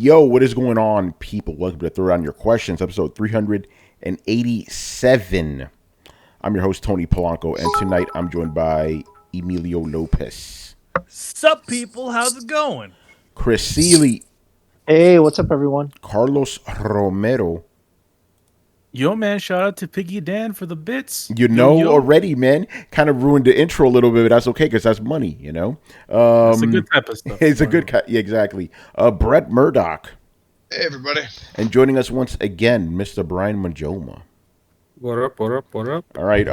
Yo, what is going on, people? Welcome to Throwdown Your Questions, episode 387. I'm your host, Tony Polanco, and tonight I'm joined by Emilio Lopez. Sup, people? How's it going? Chris Seeley. Hey, what's up, everyone? Carlos Romero. Yo, man, shout out to Piggy Dan for the bits. Already, man. Kind of ruined the intro a little bit, but that's okay because that's money, you know? It's a good type of stuff. It's a good yeah, exactly. Brett Murdoch. Hey, everybody. And joining us once again, Mr. Brian Majoma. What up? All right,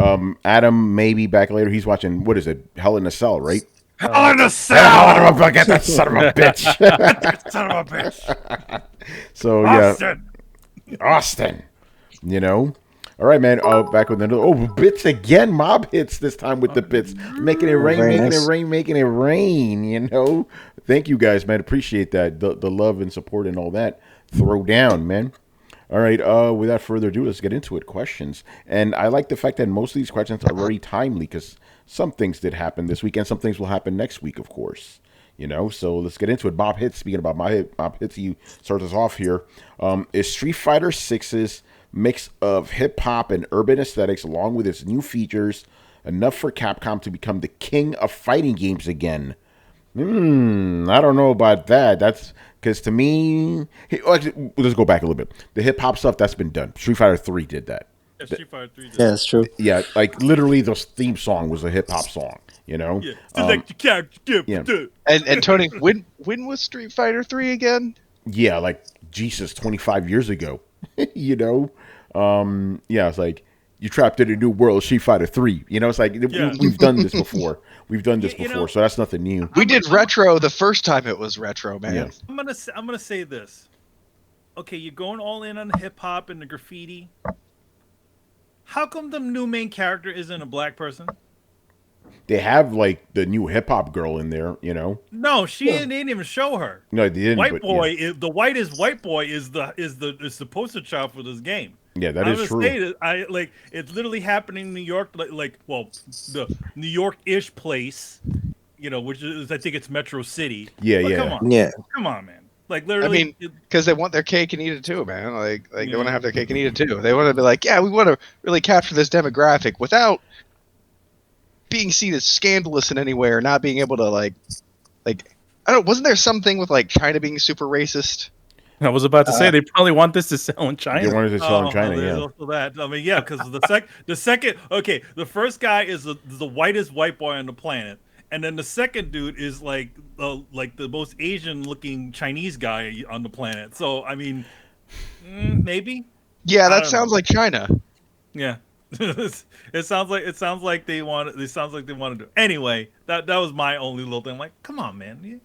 Adam may be back later. He's watching, what is it, Hell in a Cell, right? Hell in a Cell! Get that son of a bitch. Son of a bitch. So, Austin. You know? All right, man. Back with another. Bits again. Mob hits this time with the bits. Making it rain, you know? Thank you guys, man. Appreciate that. The love and support and all that. Throw down, man. All right, without further ado, let's get into it. Questions. And I like the fact that most of these questions are very timely because some things did happen this week and some things will happen next week, of course. You know, so let's get into it. Bob Hits, speaking about Bob Hits, you start us off here. Is Street Fighter 6's mix of hip-hop and urban aesthetics along with its new features enough for Capcom to become the king of fighting games again? I don't know about that. That's because to me, actually, let's go back a little bit. The hip-hop stuff, that's been done. Street Fighter 3 did that. Yeah, Street Fighter 3 did. Yeah, that's true. Yeah, like literally the theme song was a hip-hop song, you know? Yeah. Select your character. yeah. And Tony, when was Street Fighter 3 again? Yeah, like, Jesus, 25 years ago, you know? Yeah, it's like, you trapped in a new world, Street Fighter 3. You know, it's like, we've done this before. We've done this before, so that's nothing new. We did retro the first time it was retro, man. Yeah. I'm gonna say this. Okay, you're going all in on the hip hop and the graffiti. How come the new main character isn't a black person? They have, like, the new hip-hop girl in there, you know? No, they didn't even show her. No, they didn't. White boy, the whitest white boy is the poster child for this game. Yeah, that is true. It's literally happening in New York, the New York-ish place, you know, which is I think it's Metro City. Yeah, but yeah. Come on, man. Like literally, I mean, because they want their cake and eat it too, man. Like they want to have their cake and eat it too. They want to be like, yeah, we want to really capture this demographic without being seen as scandalous in any way or not being able to like I don't. Wasn't there something with like China being super racist? I was about to say they probably want this to sell in China. They wanted to sell in China, yeah. Also that. I mean, yeah, because the first guy is the whitest white boy on the planet, and then the second dude is like the most Asian looking Chinese guy on the planet. So I mean, maybe. Yeah, that sounds like China. Yeah, it sounds like they want to do. Anyway, that was my only little thing. I'm like, come on, man.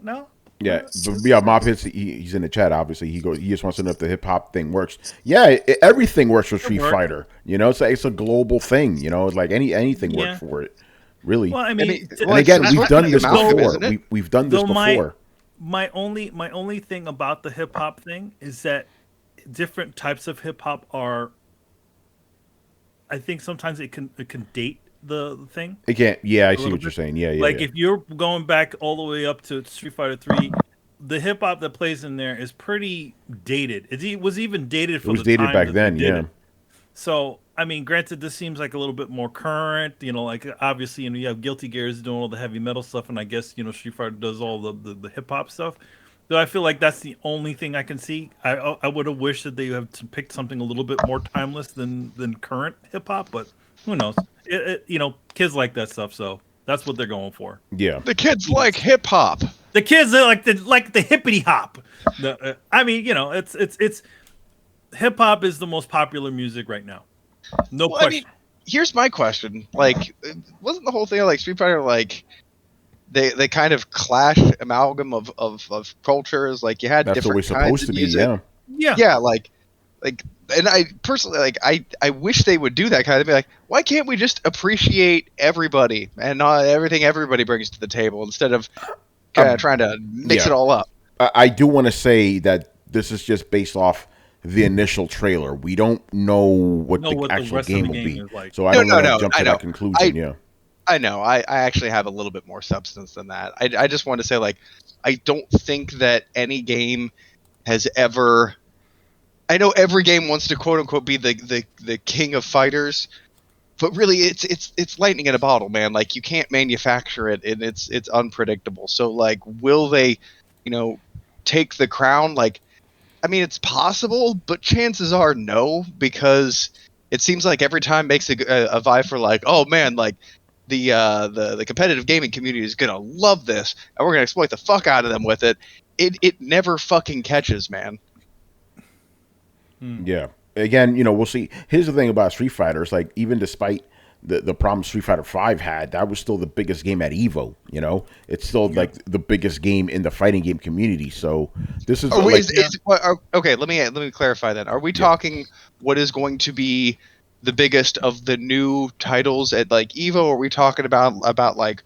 No. Yeah, but yeah, Mob Hits, he's in the chat, obviously. He just wants to know if the hip-hop thing works. Yeah, everything works for Street Fighter. You know, it's a global thing, you know? Like, anything works for it, really. Well, I mean and again, we've done this before. We've done this before. My only thing about the hip-hop thing is that different types of hip-hop are... I think sometimes it can date the thing. It can't. Yeah, I see what you're saying. Yeah. Like if you're going back all the way up to Street Fighter 3, the hip hop that plays in there is pretty dated. It was even dated for the time. It was dated back then, yeah. So I mean, granted, this seems like a little bit more current. You know, like obviously, you have Guilty Gears doing all the heavy metal stuff, and I guess Street Fighter does all the hip hop stuff. So I feel like that's the only thing I can see. I would have wished that they have picked something a little bit more timeless than current hip hop, but who knows? Kids like that stuff, so that's what they're going for. Yeah, the kids like hip hop. The kids are like the hippity hop. I mean, it's hip hop is the most popular music right now. No question. I mean, here's my question: like, wasn't the whole thing like Street Fighter like? They kind of clash amalgam of cultures. Like you had that's different what we're supposed to be. Yeah. Like, and I personally like I wish they would do that kind of thing. Like, why can't we just appreciate everybody and not everything everybody brings to the table instead of kind of trying to mix it all up? I do want to say that this is just based off the initial trailer. We don't know what the actual game will be, like. So I don't want to jump to that conclusion. I know. I actually have a little bit more substance than that. I just want to say, like, I don't think that any game has ever. I know every game wants to quote unquote be the king of fighters, but really it's lightning in a bottle, man. Like you can't manufacture it, and it's unpredictable. So like, will they, take the crown? Like, I mean, it's possible, but chances are no, because it seems like every time makes a vibe for like, oh man, like the competitive gaming community is gonna love this, and we're gonna exploit the fuck out of them with it. It never fucking catches, man. Yeah. Again, we'll see. Here's the thing about Street Fighter. It's like, even despite the problem Street Fighter 5 had, that was still the biggest game at EVO, It's still like the biggest game in the fighting game community. So this is okay, let me clarify that. Are we talking what is going to be the biggest of the new titles at like EVO, or are we talking about like,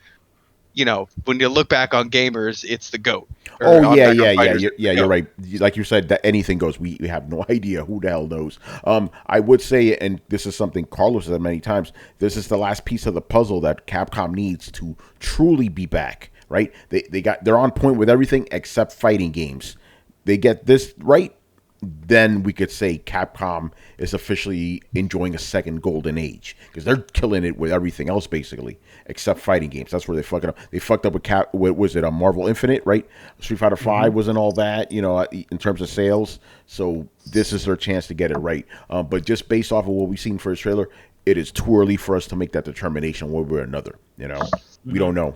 when you look back on gamers, it's the GOAT? Oh yeah. You're right. Like you said, that anything goes. We have no idea. Who the hell knows? I would say, and this is something Carlos has said many times, this is the last piece of the puzzle that Capcom needs to truly be back. Right? They're on point with everything except fighting games. They get this right, then we could say Capcom is officially enjoying a second golden age, because they're killing it with everything else basically except fighting games. That's where they fuck it up. They fucked up with what was it, a Marvel Infinite, right? Street Fighter 5 wasn't all that, in terms of sales. So this is their chance to get it right. But just based off of what we've seen for the trailer, it is too early for us to make that determination one way or another. We don't know.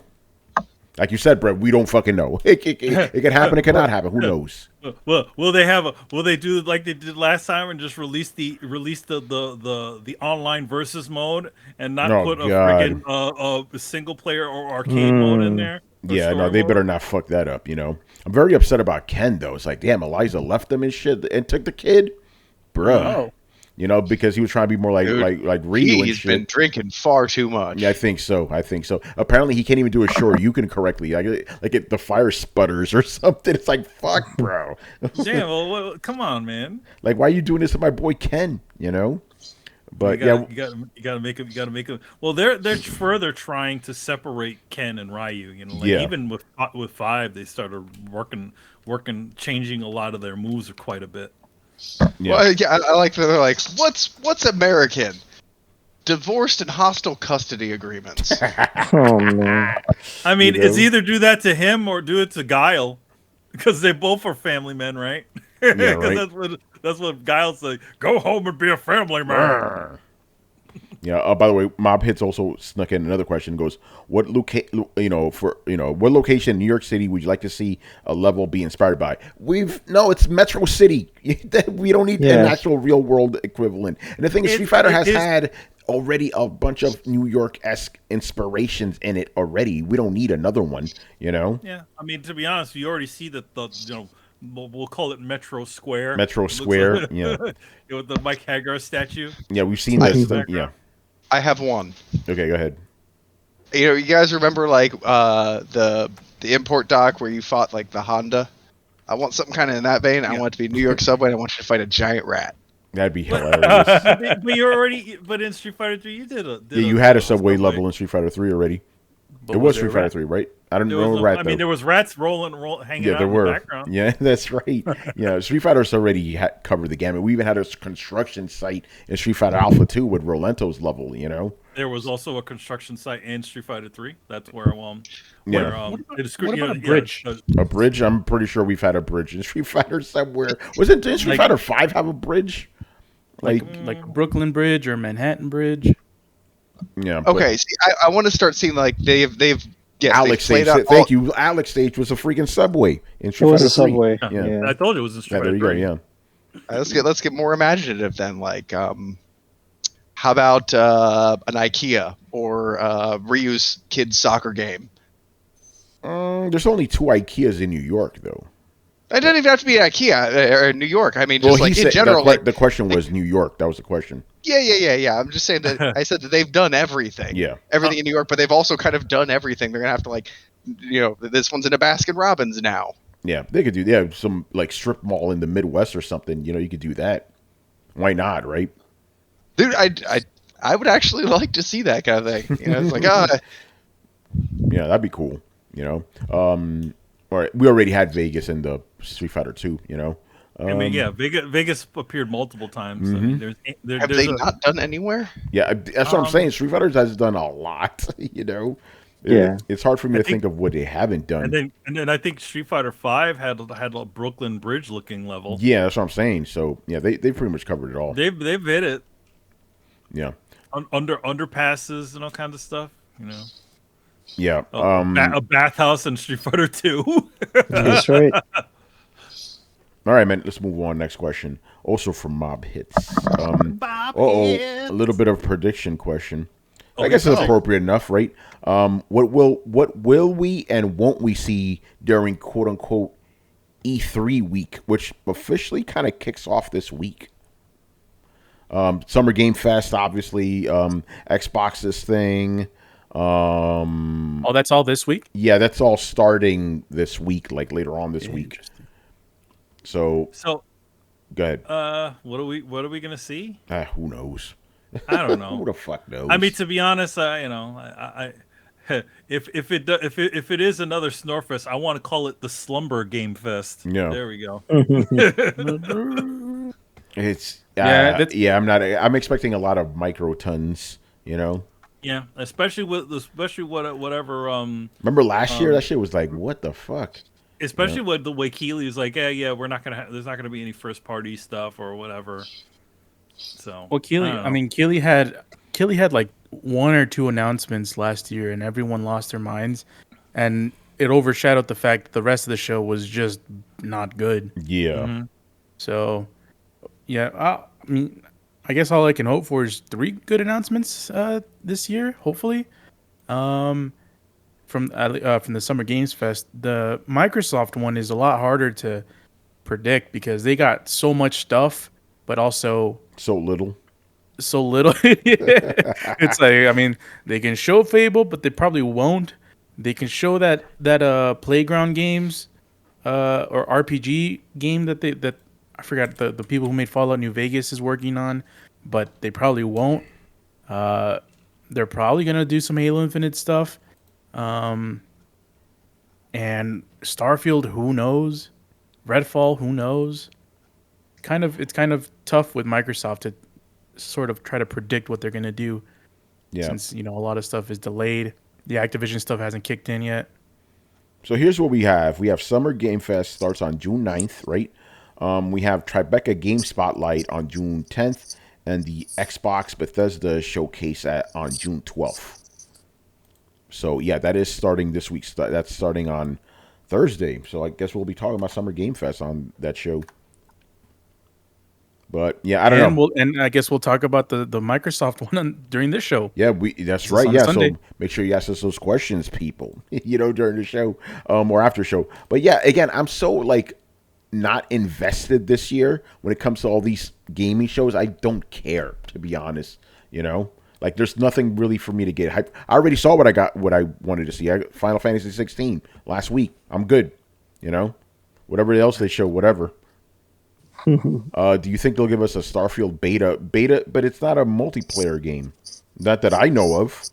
Like you said, Brett, we don't fucking know. It could happen. It cannot happen. Who knows? Well, will they do like they did last time and just release the online versus mode and not put a friggin' single player or arcade mode in there? Yeah, no, they better not fuck that up. I'm very upset about Ken though. It's like, damn, Eliza left him and shit and took the kid, bruh. Oh. Because he was trying to be more like Ryu and shit. He's been drinking far too much. Yeah, I think so. Apparently, he can't even do a Shoryuken correctly. The fire sputters or something. It's like, fuck, bro. Damn, well, come on, man. Like, why are you doing this to my boy Ken? But you gotta make him. Well, they're further trying to separate Ken and Ryu. Even with 5, they started working, changing a lot of their moves quite a bit. Yeah. Well, I like that they're like, what's American? Divorced and hostile custody agreements. Oh man. I mean, it's either do that to him or do it to Guile, because they both are family men, right? Yeah, right. That's what Guile said. Go home and be a family man. Yeah. By the way, Mob Hits also snuck in another question. Goes, what what location in New York City would you like to see a level be inspired by? It's Metro City. We don't need an actual real world equivalent. And the thing is, Street Fighter has had already a bunch of New York-esque inspirations in it already. We don't need another one. Yeah. I mean, to be honest, you already see that we'll call it Metro Square. Metro Square. Like, yeah. With the Mike Hagar statue. Yeah, we've seen this. Yeah. I have one. Okay, go ahead. You guys remember like the import dock where you fought like the Honda? I want something kind of in that vein. I want it to be New York subway. And I want you to fight a giant rat. That'd be hilarious. But in Street Fighter 3, you did you had a subway level in Street Fighter 3 already. It was Street Fighter 3, right? I don't know rat. There was rats hanging out in the background. Yeah, that's right. Street Fighter's already covered the gamut. We even had a construction site in Street Fighter Alpha 2 with Rolento's level. There was also a construction site in Street Fighter 3. That's where what about a bridge? A bridge? I'm pretty sure we've had a bridge in Street Fighter somewhere. Didn't Street Fighter 5 have a bridge? Like Brooklyn Bridge or Manhattan Bridge? Yeah. Okay. See, I want to start seeing like they've. Yes, Alex Stage. Thank you. Alex Stage was a freaking subway in Street Fighter 3. Subway. Yeah. I told you it was in Street Fighter 3. There you go. Yeah. Let's get more imaginative then. Like, how about an IKEA or Ryu's kids soccer game? There's only 2 IKEAs in New York, though. It doesn't even have to be IKEA or New York. I mean, just in general. The question was New York. That was the question. Yeah. I'm just saying that I said that they've done everything. Yeah. Everything in New York, but they've also kind of done everything. They're gonna have to this one's in a Baskin Robbins now. Yeah, they could do some like strip mall in the Midwest or something. You could do that. Why not, right? Dude, I I would actually like to see that kind of thing. You know, it's like, Yeah, that'd be cool. You know, all right, we already had Vegas in the Street Fighter 2. You know, I mean, yeah, Vegas appeared multiple times. I Mm-hmm. mean, have there's they not done anywhere? yeah, that's what I'm saying. Street Fighter has done a lot. You know, Yeah. it's hard for me I to think- think of what they haven't done. and then I think Street Fighter V had a Brooklyn Bridge looking level. Yeah, that's what I'm saying. So yeah, they pretty much covered it all. They've hit it. Yeah, Underpasses and all kinds of stuff. You know, yeah. a bathhouse in Street Fighter 2. That's right. All right, man. Let's move on. Next question. Also from Mob Hits. Bob A little bit of prediction question. I Okay, guess it's go. appropriate enough, right? What will we and won't we see during quote unquote E3 week, which officially kind of kicks off this week? Summer Game Fest, obviously. Xbox this thing. Oh, that's all this week? Yeah, that's all starting this week, like later on this week. Interesting. So So, go ahead. what are we gonna see? Who knows? I don't Who know. the fuck knows? I mean, to be honest, if it is another Snorfest, I want to call it the Slumber Game Fest. Yeah. There we go. It's Yeah, I'm expecting a lot of microtons. You know. Yeah, especially whatever. Remember last year? That shit was like, what the fuck? Especially with the way Keeley is like, yeah, we're not gonna. There's not gonna be any first party stuff or whatever. So Well, Keeley, don't I know. mean, Keeley had like one or two announcements last year, and everyone lost their minds, and it overshadowed the fact that the rest of the show was just not good. Yeah. Mm-hmm. So, yeah, I mean, I guess all I can hope for is 3 good announcements this year, hopefully. From the Summer Games Fest, the Microsoft one is a lot harder to predict because they got so much stuff, but also So little. so little. It's like, I mean, they can show Fable, but they probably won't. They can show that Playground Games or RPG game that I forgot the people who made Fallout New Vegas is working on, but they probably won't. They're probably gonna do some Halo Infinite stuff, and Starfield. Who knows? Redfall. Who knows? It's kind of tough with Microsoft to sort of try to predict what they're gonna do, Yeah. since a lot of stuff is delayed. The Activision stuff hasn't kicked in yet. So here's what we have. We have Summer Game Fest starts on June 9th, right? We have Tribeca Game Spotlight on June 10th, and the Xbox Bethesda Showcase on June 12th. So yeah, that is starting this week. That's starting on Thursday. So I guess we'll be talking about Summer Game Fest on that show. But yeah, I don't know. And I guess we'll talk about the Microsoft one during this show. Yeah, that's It's right. on Yeah, Sunday. so make sure you ask us those questions, people. During the show, or after show. But yeah, again, I'm so like not invested this year when it comes to all these gaming shows. I don't care, to be honest. Like there's nothing really for me to get hyped. I already saw what I wanted to see. I got Final Fantasy 16 last week. I'm good. Whatever else they show, whatever. Do you think they'll give us a Starfield beta, but it's not a multiplayer game? Not that I know of.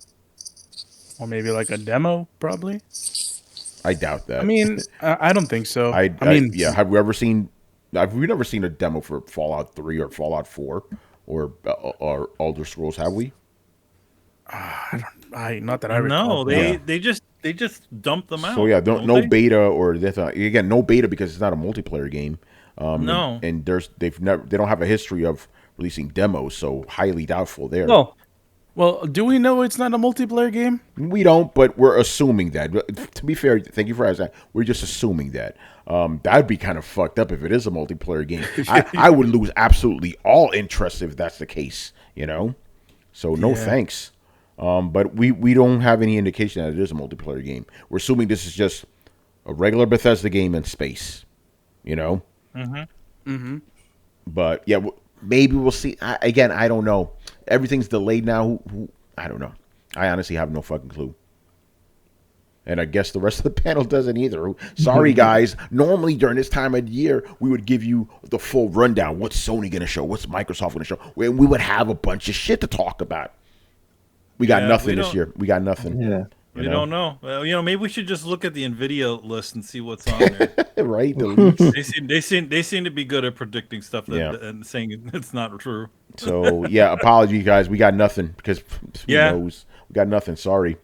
Or maybe like a demo, probably. I doubt that. I mean, I don't think so. I mean, yeah. Have we never seen a demo for Fallout 3 or Fallout 4 or Elder Scrolls? Have we? not that I recall. No, they just dumped them out. So yeah, don't no they? beta or that's again no beta because it's not a multiplayer game. No. and they don't have a history of releasing demos, so highly doubtful there. Well, do we know it's not a multiplayer game? We don't, but we're assuming that. To be fair, thank you for asking that. We're just assuming that. That'd be kind of fucked up if it is a multiplayer game. I would lose absolutely all interest if that's the case, So no thanks. But we don't have any indication that it is a multiplayer game. We're assuming this is just a regular Bethesda game in space, But yeah, maybe we'll see. Again, I don't know. Everything's delayed now. I don't know. I honestly have no fucking clue. And I guess the rest of the panel doesn't either. Sorry, guys. Normally during this time of year, we would give you the full rundown. What's Sony going to show? What's Microsoft going to show? We would have a bunch of shit to talk about. We got nothing this year. We got nothing. Yeah. We don't know. Well, maybe we should just look at the Nvidia list and see what's on there. Right? The leaks. They seem to be good at predicting stuff and saying it's not true. So yeah, apologies, guys. We got nothing because who knows? We got nothing. Sorry.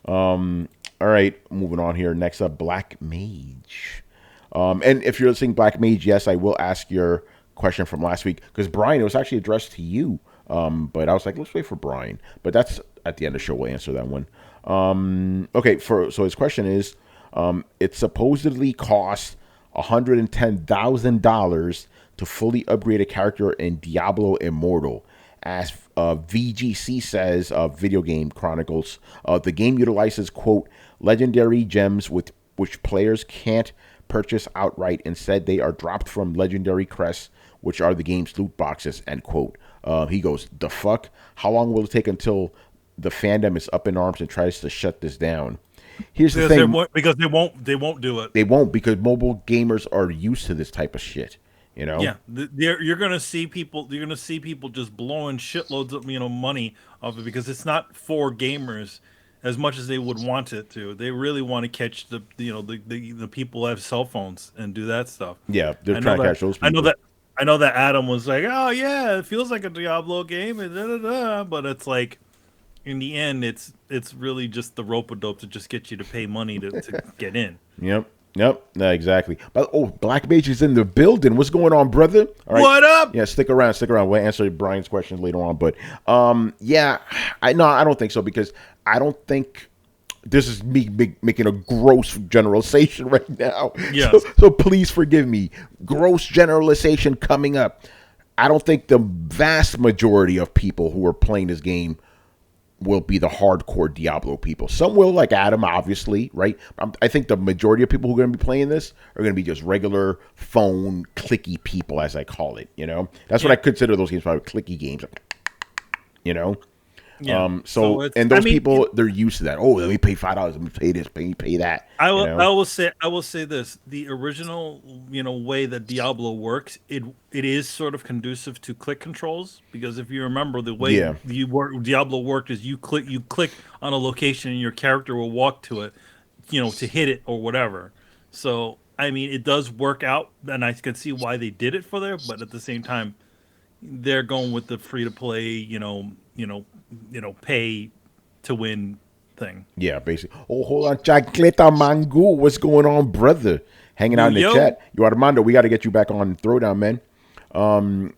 All right, moving on here. Next up, Black Mage. And if you're listening, Black Mage, yes, I will ask your question from last week because Brian, it was actually addressed to you. But I was like, let's wait for Brian. But that's at the end of the show. We'll answer that one. Okay. So his question is, it supposedly costs $110,000 to fully upgrade a character in Diablo Immortal. As VGC says, Video Game Chronicles, the game utilizes, quote, legendary gems with which players can't purchase outright. Instead, they are dropped from legendary crests, which are the game's loot boxes, end quote. He goes, the fuck? How long will it take until the fandom is up in arms and tries to shut this down? Here's the thing. Because they won't do it. They won't, because mobile gamers are used to this type of shit. You know? Yeah, you're gonna see people. You're gonna see people just blowing shitloads of money off it because it's not for gamers as much as they would want it to. They really want to catch the people who have cell phones and do that stuff. Yeah, they're trying to catch those people. I know that Adam was like, oh yeah, it feels like a Diablo game, and but it's like, in the end, it's really just the rope-a-dope to just get you to pay money to get in. Yep. No, exactly. But Black Mage is in the building. What's going on, brother? All right. What up? Yeah, stick around. We'll answer Brian's questions later on. But I don't think so because I don't think this is me making a gross generalization right now. Yeah. So please forgive me. Gross generalization coming up. I don't think the vast majority of people who are playing this game will be the hardcore Diablo people. Some will, like Adam, obviously, right? I think the majority of people who are going to be playing this are going to be just regular phone clicky people, as I call it. That's what I consider those games, probably clicky games. Yeah. And those people, they're used to that. Oh, let me pay $5. Let me pay this. Pay that. I will say this: the original, way that Diablo works, it is sort of conducive to click controls because if you remember the way Diablo worked is you click on a location and your character will walk to it, to hit it or whatever. So it does work out, and I can see why they did it for there. But at the same time, they're going with the free to play, pay to win thing. Yeah, basically. Oh, hold on, Chacleta Mangu, what's going on, brother? Hanging out in the chat. Yo, Armando, we got to get you back on Throwdown, man.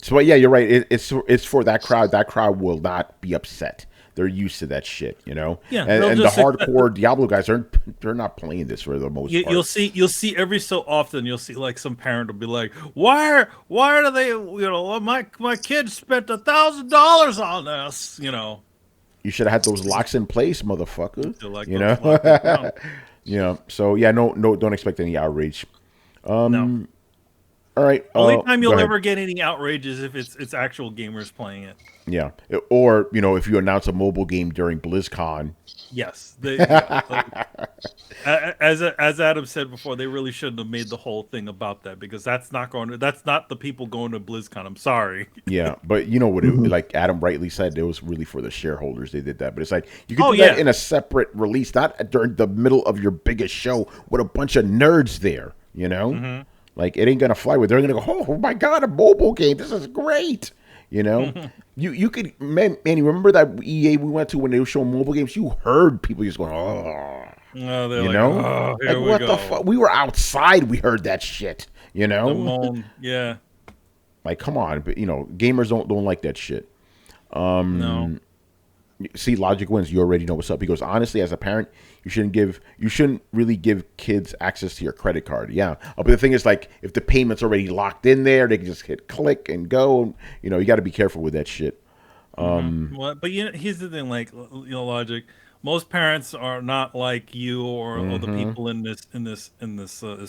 So yeah, you're right. It's for that crowd. That crowd will not be upset. They're used to that shit, Yeah, and the hardcore Diablo guys they're not playing this for the most part. You'll see every so often. You'll see like some parent will be like, "Why do they? My kid spent $1,000 on this." You should have had those locks in place, motherfucker. So yeah, no, don't expect any outrage. No. All right. Only time you'll ever get any outrage is if it's actual gamers playing it. Yeah, or if you announce a mobile game during BlizzCon. Yes, as Adam said before, they really shouldn't have made the whole thing about that because that's not the people going to BlizzCon. I'm sorry. Yeah, but you know what? Like Adam rightly said, it was really for the shareholders. They did that, but it's like you can do that in a separate release, not during the middle of your biggest show with a bunch of nerds there. Mm-hmm. Like it ain't gonna fly with. They're gonna go, oh my god, a mobile game! This is great. You could, man, you remember that EA we went to when they were showing mobile games? You heard people just going, oh, here we what go. the fuck? We were outside. We heard that shit. The moan, yeah. Like, come on, but gamers don't like that shit. No. See, Logic wins. You already know what's up. He goes, honestly, as a parent, you shouldn't really give kids access to your credit card. Yeah, but the thing is, like, if the payment's already locked in there, they can just hit click and go. You got to be careful with that shit. Well, but here's the thing, like, Logic. Most parents are not like you or the people in this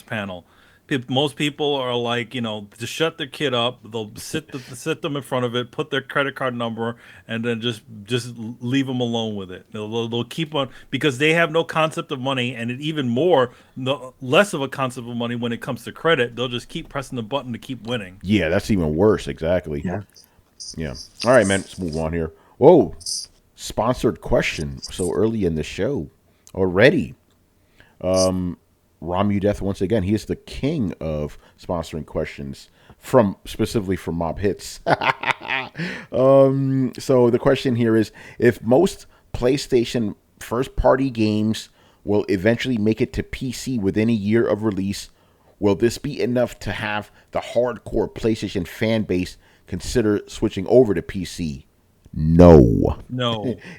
panel. Most people are like, to shut their kid up. They'll sit them in front of it, put their credit card number, and then just leave them alone with it. They'll keep on because they have no concept of money, and even more, no, less of a concept of money when it comes to credit. They'll just keep pressing the button to keep winning. Yeah, that's even worse. Exactly. Yeah. Yeah. All right, man. Let's move on here. Whoa. Sponsored question so early in the show already. Ramu Death once again. He is the king of sponsoring questions specifically from Mob Hits. So the question here is: if most PlayStation first-party games will eventually make it to PC within a year of release, will this be enough to have the hardcore PlayStation fan base consider switching over to PC? No.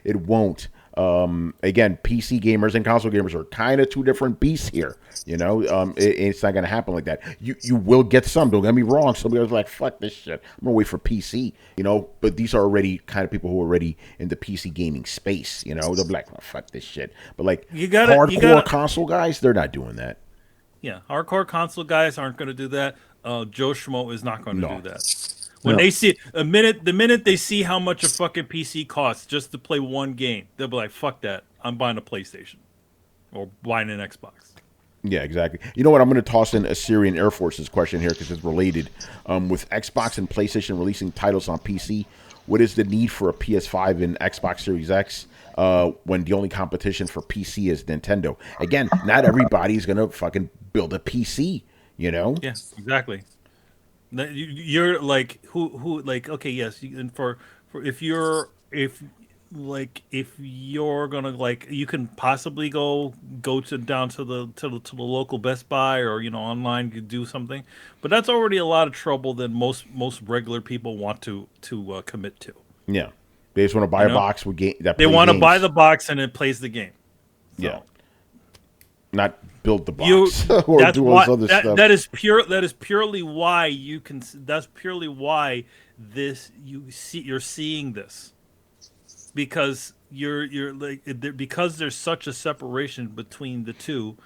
It won't. Again, PC gamers and console gamers are kind of two different beasts here. It's not going to happen like that. You will get some. Don't get me wrong. Somebody's like, fuck this shit. I'm going to wait for PC. But these are already kind of people who are already in the PC gaming space. They'll be like, oh, fuck this shit. But like hardcore console guys, they're not doing that. Yeah, hardcore console guys aren't going to do that. Joe Schmo is not going to do that. When they see the minute they see how much a fucking PC costs just to play one game, they'll be like, "Fuck that! I'm buying a PlayStation or buying an Xbox." Yeah, exactly. You know what? I'm going to toss in a Syrian Air Force's question here because it's related. With Xbox and PlayStation releasing titles on PC, what is the need for a PS5 and Xbox Series X when the only competition for PC is Nintendo? Again, not everybody's going to fucking build a PC. Yes, exactly. You're like who like okay, yes, and for if you're gonna like, you can possibly go down to the local Best Buy or online, you do something, but that's already a lot of trouble that most regular people want to commit to. Yeah, they just want to buy a box with game that they want to buy the box and it plays the game. So. Yeah, not build the box or do all this other stuff. That is purely why you can. That's purely why you're seeing this, because you're like, because there's such a separation between the two.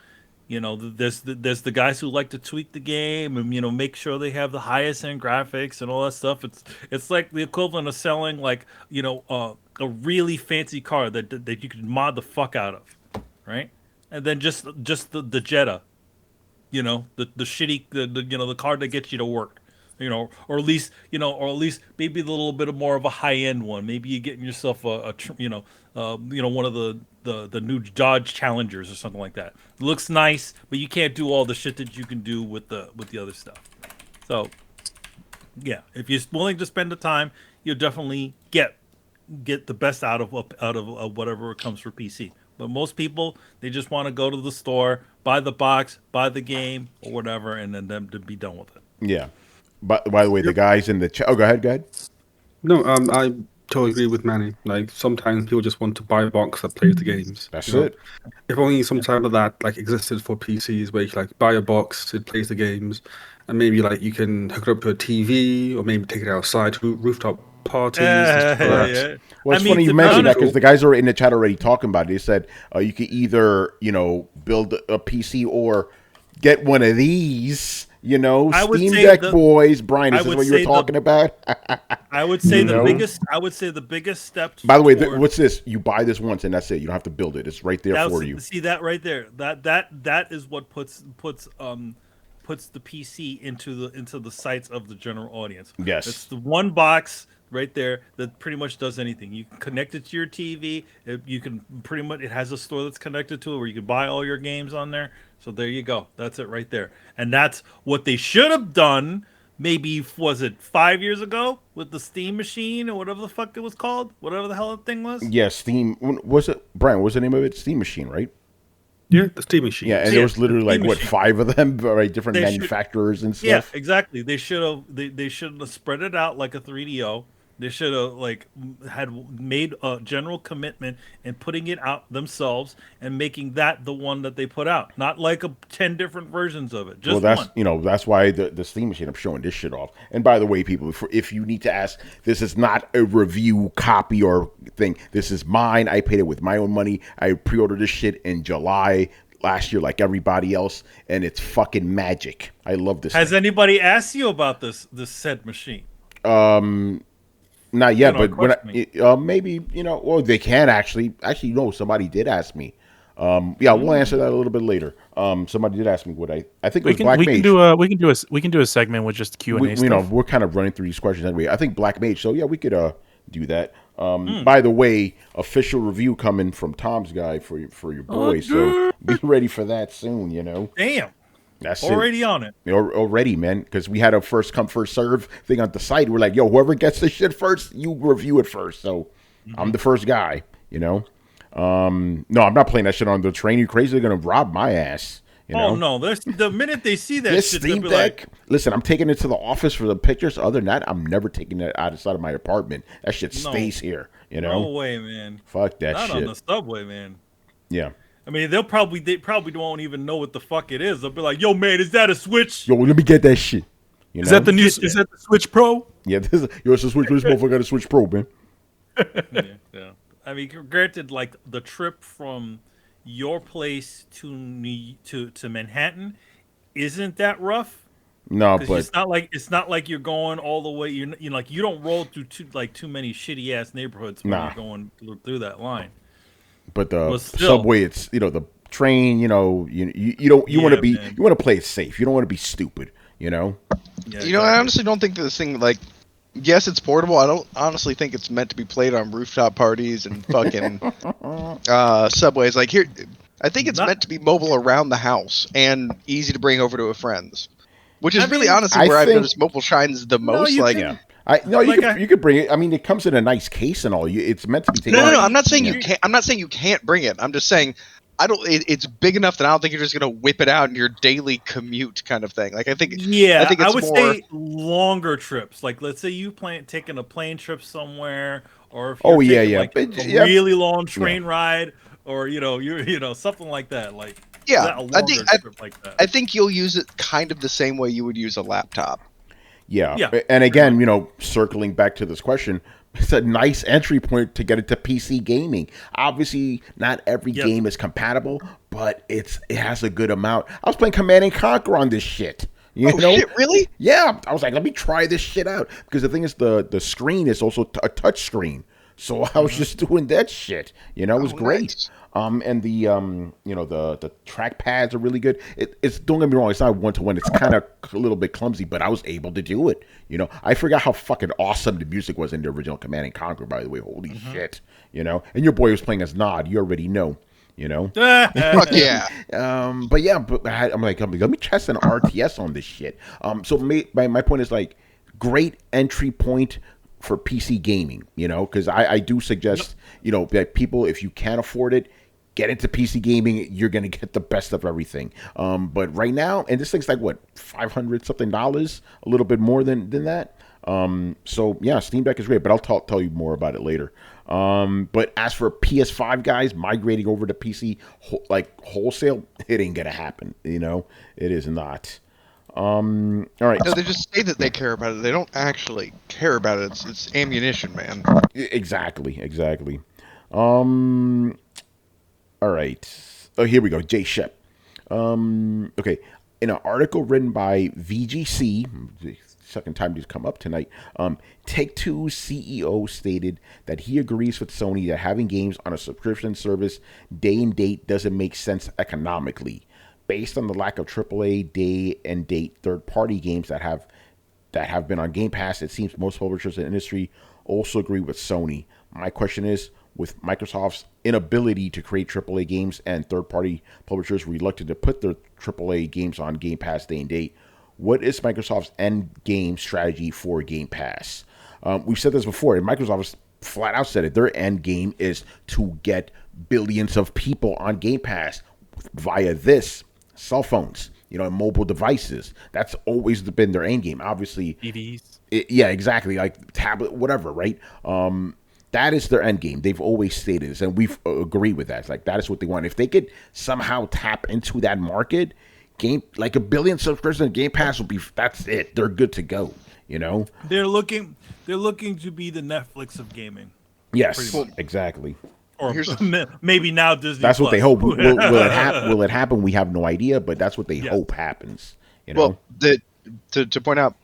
There's the guys who like to tweak the game and make sure they have the highest end graphics and all that stuff. It's like the equivalent of selling like a really fancy car that you can mod the fuck out of, right? And then just the Jetta, the shitty the car that gets you to work, or at least maybe a little bit more of a high end one. Maybe you're getting yourself a one of the new Dodge Challengers or something like that. It looks nice, but you can't do all the shit that you can do with the other stuff. So yeah, if you're willing to spend the time, you'll definitely get the best out of whatever comes for PC. But most people, they just want to go to the store, buy the box, buy the game, or whatever, and then them to be done with it. Yeah. But by the way, the guys in the chat. Oh, go ahead. No, I totally agree with Manny. Like, sometimes people just want to buy a box that plays the games. That's it. If only some type of that like existed for PCs, where you can, like, buy a box, it plays the games, and maybe like you can hook it up to a TV, or maybe take it outside to rooftop parties. Yeah. Well, it's funny you mentioned that because the guys are in the chat already talking about it. They said you could either build a PC or get one of these. Steam Deck boys. Brian, is this what you were talking about? I would say the biggest step. By the way, what's this? You buy this once and that's it. You don't have to build it. It's right there for you. See that right there? That is what puts the PC into the sights of the general audience. Yes, it's the one box right there that pretty much does anything. You can connect it to your TV. You can pretty much, it has a store that's connected to it where you can buy all your games on there. So there you go. That's it right there. And that's what they should have done. Maybe, was it 5 years ago with the Steam machine or whatever the fuck it was called? Whatever the hell that thing was? Yeah, Steam. Was it, Brian, what was the name of it? Steam machine, right? Yeah, the Steam machine. Yeah, and there was literally like, what, 5 of them, right? Different manufacturers and stuff. Yeah, exactly. They should have spread it out like a 3DO. They should have had made a general commitment and putting it out themselves and making that the one that they put out, not like 10 different versions of it. Just one. That's why the Steam machine. I'm showing this shit off. And by the way, people, if you need to ask, this is not a review copy or thing. This is mine. I paid it with my own money. I pre-ordered this shit in July last year like everybody else, and it's fucking magic. I love this. Has thing. anybody asked you about this said machine? Not yet, You know, but when questioning. maybe well, they can actually. Actually, no, somebody did ask me. Yeah, we'll answer that a little bit later. Somebody did ask me what I think it was Black Mage. We can do a segment with just Q and A stuff. We're kind of running through these questions anyway. I think Black Mage. So yeah, we could do that. By the way, official review coming from Tom's guy for your boy. So be ready for that soon. Damn, That's already it. on it. Already, man. Because we had a first come first serve thing on the site. We're like, yo, whoever gets this shit first, you review it first. So I'm the first guy. No, I'm not playing that shit on the train. You crazy? They're gonna rob my ass. Oh no! The minute they see that This shit, Steam they'll be Deck. like, Listen, I'm taking it to the office for the pictures. Other than that, I'm never taking it outside of my apartment. That shit No. stays here. "No way, man! Fuck that Not shit. on the subway, man." Yeah. I mean, they probably won't even know what the fuck it is. They'll be like, "Yo, man, is that a Switch?" Yo, let me get that shit. Is that the new? Is that the Switch Pro? Yeah, it's a Switch. This motherfucker got a Switch Pro, man. Yeah. I mean, granted, like the trip from your place to Manhattan isn't that rough. No, 'Cause but it's not like you're going all the way. You don't roll through too many shitty ass neighborhoods when you're going through that line. the But still. subway, it's the train. You don't you want to be man. you want to play it safe. You don't want to be stupid. Yeah, I honestly don't think that this thing, like, yes, it's portable. I don't honestly think it's meant to be played on rooftop parties and fucking subways. Like, here, I think it's meant to be mobile around the house and easy to bring over to a friend's. Which is really honestly where I've noticed mobile shines the most. you Like, can. You could bring it. I mean, it comes in a nice case and all. It's meant to be taken. no. I'm not saying you can't. I'm not saying you can't bring it. I'm just saying it's big enough that I don't think you're just gonna whip it out in your daily commute kind of thing. Like, I think it's I would more... say longer trips. Like, let's say you taking a plane trip somewhere, or if you're taking a really long train ride, or something like that. Like, a longer trip like that. I think you'll use it kind of the same way you would use a laptop. Yeah. And again, circling back to this question, it's a nice entry point to get into PC gaming. Obviously, not every game is compatible, but it has a good amount. I was playing Command and Conquer on this shit. Shit, really? Yeah. I was like, let me try this shit out. Because the thing is, the screen is also a touch screen. So I was just doing that shit. It was great. Nice. And the the track pads are really good. It's, don't get me wrong, it's not one-to-one. It's kind of a little bit clumsy, but I was able to do it. I forgot how fucking awesome the music was in the original Command and Conquer, by the way. Holy shit. And your boy was playing as Nod. You already know. Fuck yeah. But I'm like, let me test an RTS on this shit. So my point is, like, great entry point for PC gaming, because I do suggest, that people, if you can't afford it, get into PC gaming. You're going to get the best of everything. But right now, and this thing's like, what, $500 something, a little bit more than that. So yeah, Steam Deck is great, but I'll tell you more about it later. But as for PS5 guys migrating over to PC, like wholesale, it ain't going to happen. It is not. All right. No, they just say that they care about it. They don't actually care about it. It's ammunition, man. Exactly. All right. Oh, here we go. Jay Shep. Okay. In an article written by VGC, the second time he's come up tonight, Take-Two's CEO stated that he agrees with Sony that having games on a subscription service day and date doesn't make sense economically. Based on the lack of AAA day and date third-party games that have been on Game Pass, it seems most publishers in the industry also agree with Sony. My question is, with Microsoft's inability to create AAA games and third-party publishers reluctant to put their AAA games on Game Pass day and date, what is Microsoft's end game strategy for Game Pass? We've said this before, and Microsoft has flat out said it. Their end game is to get billions of people on Game Pass via this. Cell phones, and mobile devices. That's always been their end game. Obviously, TVs. Yeah, exactly. Like tablet, whatever, right? That is their end game. They've always stated this, and we agree with that. It's like that is what they want. If they could somehow tap into that market, like 1 billion subscriptions on Game Pass will be. That's it. They're good to go. They're looking to be the Netflix of gaming. Yes, exactly. Or here's the, maybe now Disney. That's what they Plus. hope. Will it happen? We have no idea, but that's what they Yeah. hope happens. You know? well, to point out,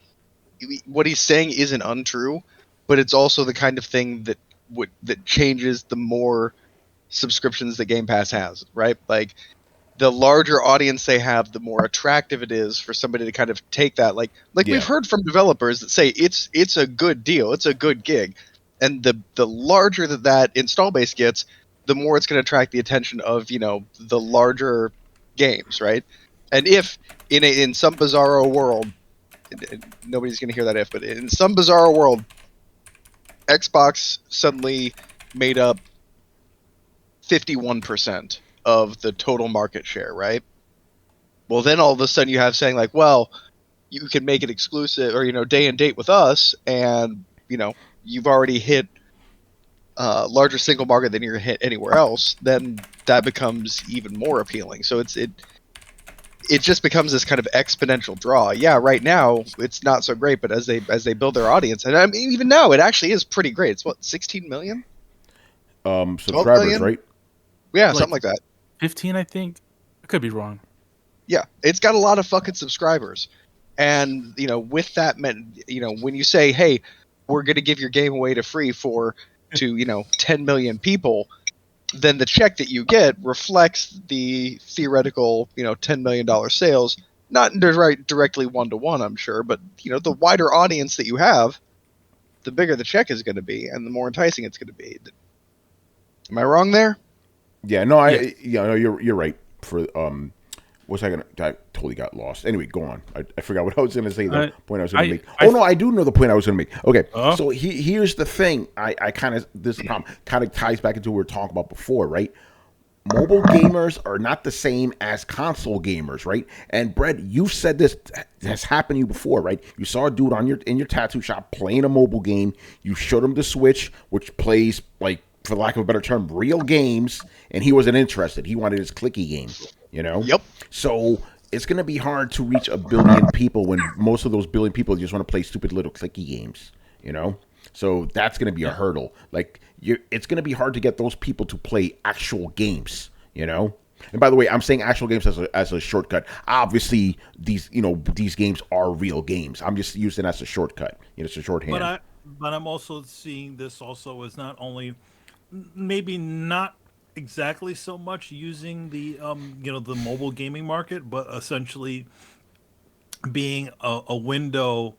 what he's saying isn't untrue, but it's also the kind of thing that changes the more subscriptions that Game Pass has, right? Like the larger audience they have, the more attractive it is for somebody to kind of take that. Like Yeah. we've heard from developers that say it's a good deal, it's a good gig, and the larger that install base gets, the more it's going to attract the attention of the larger games, right? And if in some bizarro world, nobody's going to hear that if, but in some bizarro world, Xbox suddenly made up 51% of the total market share, right? Well, then all of a sudden you have saying like, well, you can make it exclusive or day and date with us, and you've already hit larger single market than you're hit anywhere else. Then that becomes even more appealing. So it just becomes this kind of exponential draw. Yeah, right now it's not so great, but as they build their audience, and I mean, even now it actually is pretty great. It's what, 16 million? Subscribers, million? right? Yeah, Like- something like that. 15, I think. I could be wrong. Yeah, it's got a lot of fucking subscribers, and with that meant when you say, hey, we're gonna give your game away to 10 million people, then the check that you get reflects the theoretical $10 million sales, not directly 1-to-1, I'm sure, but the wider audience that you have, the bigger the check is going to be, and the more enticing it's going to be. Am I wrong there? Yeah, no, Yeah. no, you're right. For I totally got lost. Anyway, go on. I forgot what I was going to say. The point I was going to make. I do know the point I was going to make. Okay, so here's the thing. I kind of this problem kind of ties back into what we were talking about before, right? Mobile gamers are not the same as console gamers, right? And Brett, you've said this has happened to you before, right? You saw a dude in your tattoo shop playing a mobile game. You showed him the Switch, which plays, like, for lack of a better term, real games, and he wasn't interested. He wanted his clicky game, Yep. So it's going to be hard to reach 1 billion people when most of those billion people just want to play stupid little clicky games, So that's going to be a hurdle. Like, it's going to be hard to get those people to play actual games, And by the way, I'm saying actual games as a shortcut. Obviously, these games are real games. I'm just using it as a shortcut. It's a shorthand. But I'm also seeing this also as not only, maybe not exactly so much using the the mobile gaming market, but essentially being a window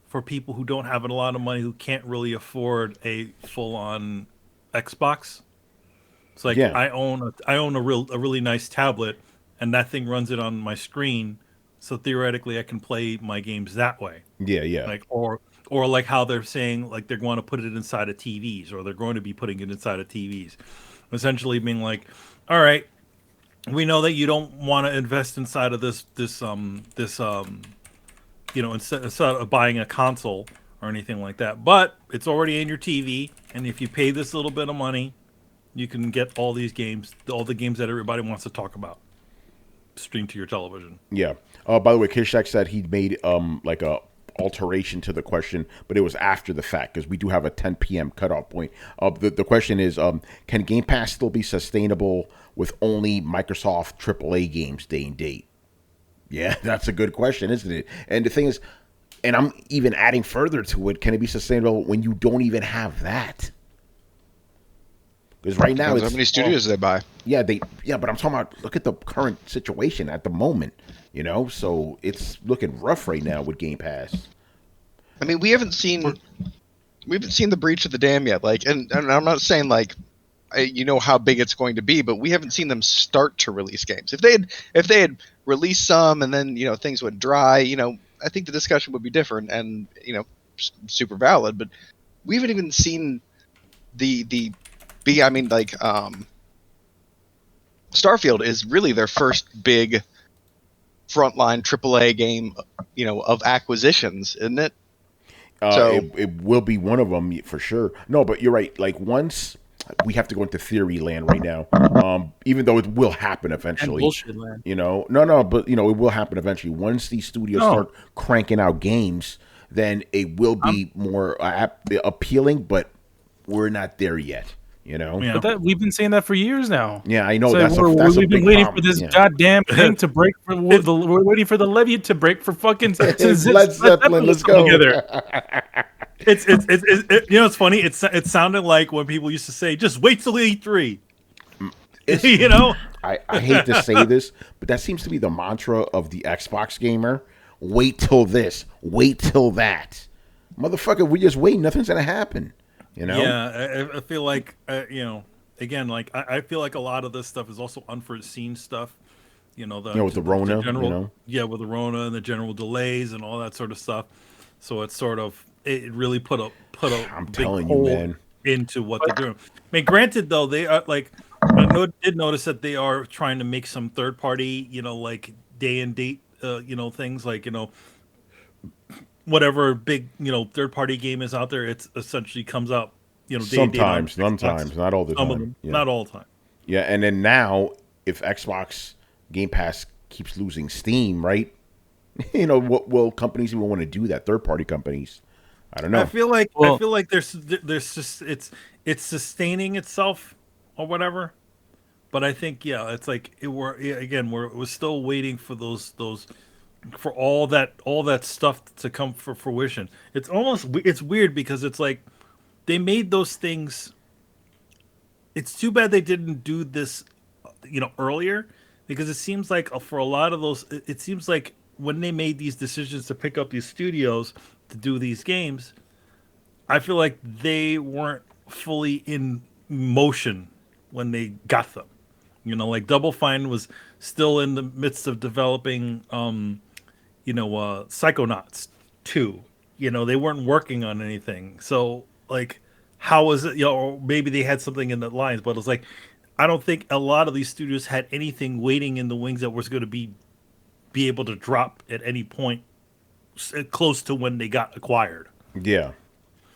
for people who don't have a lot of money, who can't really afford a full-on Xbox. It's like, Yeah. I own a really nice tablet, and that thing runs it on my screen, so theoretically I can play my games that way. Yeah. Like, or like how they're saying, like, they're going to put it inside of TVs, or they're going to be putting it inside of TVs. Essentially being like, all right, we know that you don't want to invest inside of this instead of buying a console or anything like that, but it's already in your TV, and if you pay this little bit of money, you can get all these games, all the games that everybody wants to talk about, streamed to your television. Yeah. By the way, Kishak said he made like a alteration to the question, but it was after the fact, because we do have a 10 p.m. cutoff point. The question is, can Game Pass still be sustainable with only Microsoft AAA games day and date? Yeah, that's a good question, isn't it? And the thing is, and I'm even adding further to it, can it be sustainable when you don't even have that? Because right now, Depends how many studios they buy. Yeah, but I'm talking about, look at the current situation at the moment, so it's looking rough right now with Game Pass. I mean, we haven't seen the breach of the dam yet. Like, and I'm not saying like, how big it's going to be, but we haven't seen them start to release games. If they had released some and then things went dry, I think the discussion would be different and super valid. But we haven't even seen the big. I mean, like, Starfield is really their first big frontline AAA game, of acquisitions, isn't it? It will be one of them for sure. No, but you're right. Like, once we have to go into theory land right now, even though it will happen eventually. And bullshit land. No, but it will happen eventually. Once these studios start cranking out games, then it will be more appealing. But we're not there yet. You know. Yeah. But that we've been saying that for years now. Yeah, I know. So That's a we've been big waiting problem. for this Yeah. goddamn thing to break. We're waiting for the levee to break for fucking since Led Zeppelin, let's go. together. It's you know, it's funny. It sounded like when people used to say, "Just wait till E3." You know, I hate to say this, but that seems to be the mantra of the Xbox gamer. Wait till this. Wait till that. Motherfucker, we just wait. Nothing's going to happen. You know? Yeah, I feel like, you know, again, like I feel like a lot of this stuff is also unforeseen stuff. You know, with the Rona, general, you know? Yeah, with the Rona and the general delays and all that sort of stuff. So it's sort of, it really put a I'm big telling you, hole man. into what they're doing. I mean, granted, though, they are like, did notice that they are trying to make some third party, you know, like day and date, you know, things like, you know, whatever big, you know, third party game is out there, it's essentially comes out, you know, day and date on sometimes, not all the some time. of them, Yeah. not all the time. Yeah, and then now, if Xbox Game Pass keeps losing steam, right? You know, what will companies even want to do that? Third party companies. I don't know. I feel like Well- there's just it's sustaining itself or whatever. But I think it's like we're still waiting for those for all that stuff to come for fruition. It's weird because it's like they made those things. It's too bad they didn't do this, you know, earlier, because it seems like for a lot of those, it seems like when they made these decisions to pick up these studios to do these games, I feel like they weren't fully in motion when they got them. You know, like Double Fine was still in the midst of developing, Psychonauts 2. You know, they weren't working on anything. So, like, how was it? You know, or maybe they had something in the lines, but it's like, I don't think a lot of these studios had anything waiting in the wings that was going to be able to drop at any point close to when they got acquired. Yeah.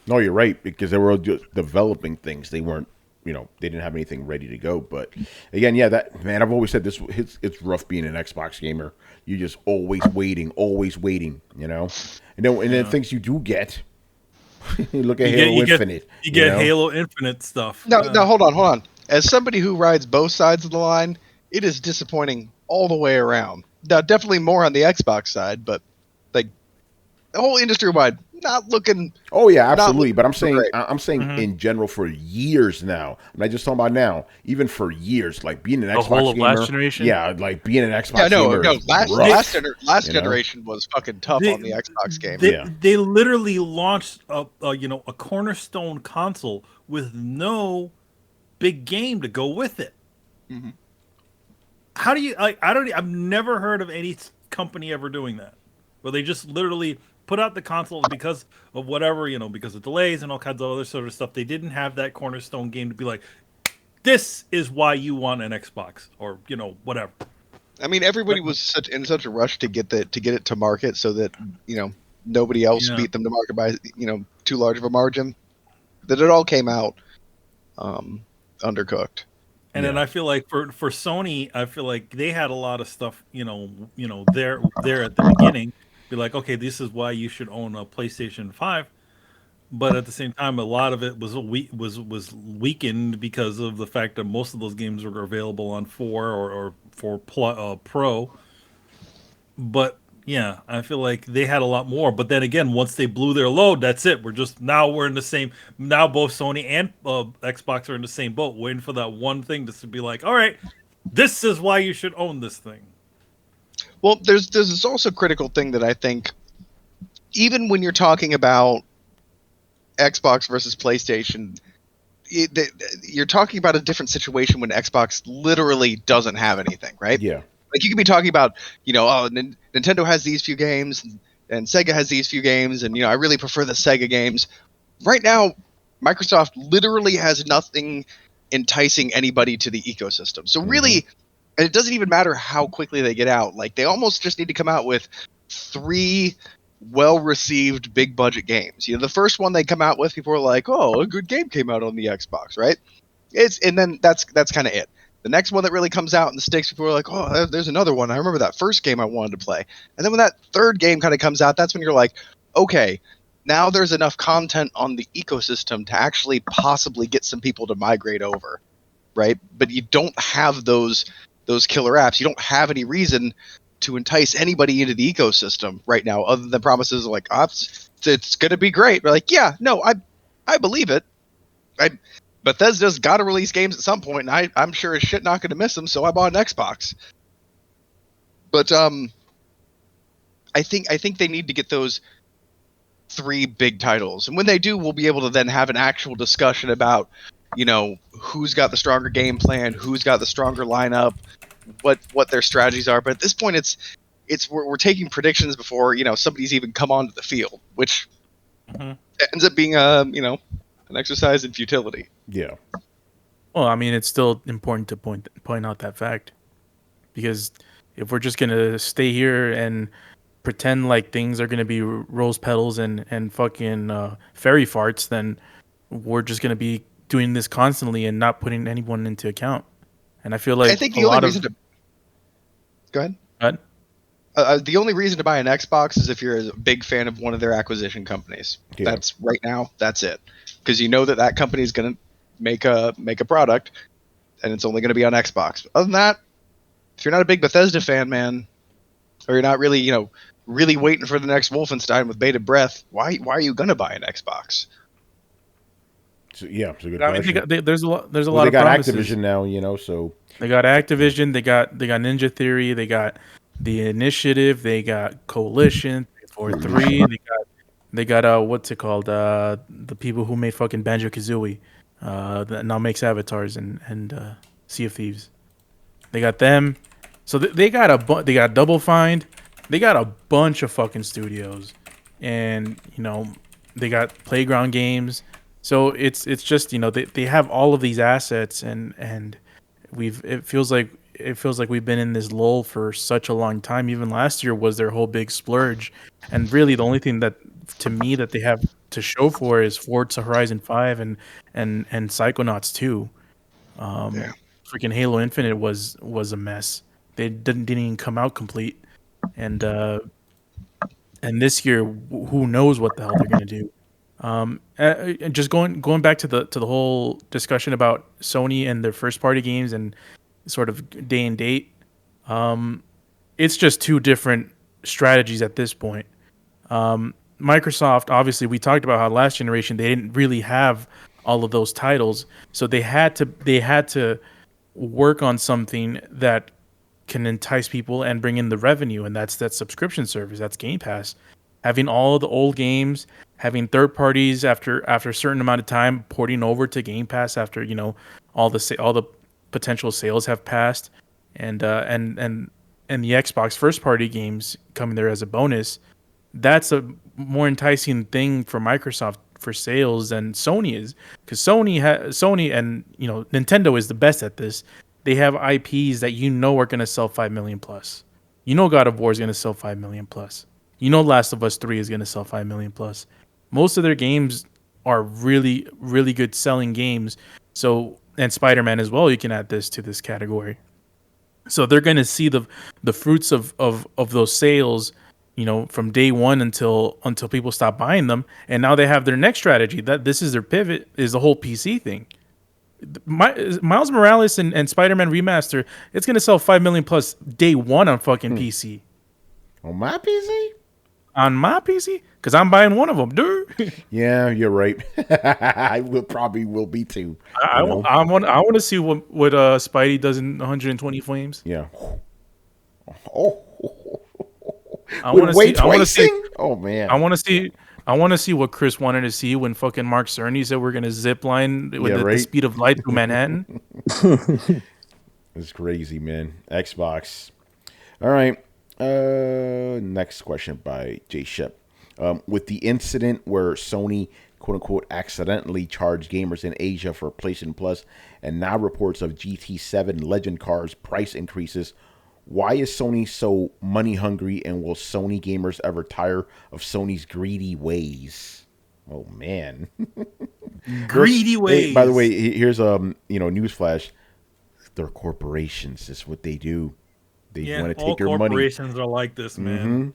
No, you're right, because they were just developing things. They weren't, you know, they didn't have anything ready to go. But again, yeah, I've always said this, it's rough being an Xbox gamer. You're just always waiting, you know? And then things you do get, you look at Halo Infinite. You get know? Halo Infinite stuff. No, hold on. As somebody who rides both sides of the line, it is disappointing all the way around. Now, definitely more on the Xbox side, but like the whole industry wide, not looking. Oh yeah, absolutely. But great. I'm saying in general for years now. I'm not just talking about now. Even for years, like being an Xbox whole of gamer. last generation? Yeah, like being an Xbox Yeah, gamer. no. is Last rough, you know? generation was fucking tough on the Xbox game. They literally launched a cornerstone console with no big game to go with it. Mm-hmm. How do you I've never heard of any company ever doing that, where they just literally put out the console because of whatever, you know, because of delays and all kinds of other sort of stuff. They didn't have that cornerstone game to be like, this is why you want an Xbox, or, you know, whatever. I mean, everybody was in such a rush to get it to market, so that, you know, nobody else beat them to market by, you know, too large of a margin, that it all came out undercooked. And then I feel like for Sony, I feel like they had a lot of stuff, you know, there at the beginning, be like, okay, this is why you should own a PlayStation 5. But at the same time, a lot of it was weakened because of the fact that most of those games were available on 4 or 4 Pro. But yeah, I feel like they had a lot more. But then again, once they blew their load, that's it. We're in the same. Now both Sony and Xbox are in the same boat, waiting for that one thing just to be like, all right, this is why you should own this thing. Well, there's this also critical thing that I think, even when you're talking about Xbox versus PlayStation, you're talking about a different situation when Xbox literally doesn't have anything, right? Yeah. Like, you could be talking about, you know, Nintendo has these few games and Sega has these few games, and, you know, I really prefer the Sega games. Right now, Microsoft literally has nothing enticing anybody to the ecosystem. So really, and it doesn't even matter how quickly they get out. Like, they almost just need to come out with 3 well-received big-budget games. You know, the first one they come out with, people are like, "Oh, a good game came out on the Xbox," right? And then that's kind of it. The next one that really comes out in the sticks, people are like, "Oh, there's another one. I remember that first game I wanted to play." And then when that third game kind of comes out, that's when you're like, "Okay, now there's enough content on the ecosystem to actually possibly get some people to migrate over, right? But you don't have those killer apps. You don't have any reason to entice anybody into the ecosystem right now, other than promises like, it's going to be great. We're like, yeah, no, I believe it. Bethesda's got to release games at some point, and I'm sure as shit not going to miss them, so I bought an Xbox. But I think they need to get those 3 big titles, and when they do, we'll be able to then have an actual discussion about, who's got the stronger game plan, who's got the stronger lineup, what their strategies are. But at this point, we're taking predictions before somebody's even come onto the field, which ends up being an exercise in futility. Yeah. Well, I mean, it's still important to point out that fact, because if we're just gonna stay here and pretend like things are gonna be rose petals and fucking fairy farts, then we're just gonna be doing this constantly and not putting anyone into account. And I feel like I think the only reason to go ahead. What? The only reason to buy an Xbox is if you're a big fan of one of their acquisition companies. Yeah. That's right now. That's it, because that company is going to make a product, and it's only going to be on Xbox. Other than that, if you're not a big Bethesda fan, man, or you're not really really waiting for the next Wolfenstein with bated breath, why are you going to buy an Xbox? So, yeah, it's a good I mean, question. there's a lot. There's a Well, lot they of got promises. Activision now, so They got Activision. They got Ninja Theory. They got the Initiative. They got Coalition 343. They got what's it called? The people who made fucking Banjo Kazooie, that now makes avatars and Sea of Thieves. They got them. So they got they got Double Fine. They got a bunch of fucking studios, and they got Playground Games. So it's just they have all of these assets, and it feels like we've been in this lull for such a long time. Even last year was their whole big splurge, and really the only thing that to me that they have to show for is Forza Horizon 5 and Psychonauts 2. Freaking Halo Infinite was a mess. They didn't even come out complete, and this year who knows what the hell they're gonna do. And just going back to the whole discussion about Sony and their first party games and sort of day and date, it's just 2 different strategies at this point. Microsoft, obviously, we talked about how last generation they didn't really have all of those titles, so they had to work on something that can entice people and bring in the revenue, and that's that subscription service. That's Game Pass. Having all the old games, having third parties after a certain amount of time porting over to Game Pass after all the potential sales have passed, and the Xbox first party games coming there as a bonus. That's a more enticing thing for Microsoft for sales than Sony is, because Sony and Nintendo is the best at this. They have IPs that are going to sell 5 million plus. God of War is going to sell 5 million plus. Last of Us 3 is going to sell 5 million plus. Most of their games are really, really good selling games. So, and Spider-Man as well, you can add this to this category. So they're going to see the fruits of those sales, from day one until people stop buying them. And now they have their next strategy. That this is their pivot, is the whole PC thing. Miles Morales and Spider-Man Remaster, it's going to sell 5 million plus day one on fucking PC. On my PC? On my PC? Because I'm buying one of them, dude. Yeah, you're right. I will be too. I want to see what Spidey does in 120 frames. Yeah. Oh. I want to see. Oh man. I want to see what Chris wanted to see when fucking Mark Cerny said we're gonna zip line with the speed of light through Manhattan. It's crazy, man. Xbox. All right. Next question by Jay Shep. With the incident where Sony, quote unquote, accidentally charged gamers in Asia for PlayStation Plus, and now reports of GT7 Legend Cars price increases, why is Sony so money hungry, and will Sony gamers ever tire of Sony's greedy ways? Oh man, greedy ways. Hey, by the way, here's newsflash: they're corporations. That's what they do. They want to take your money. All corporations are like this, man.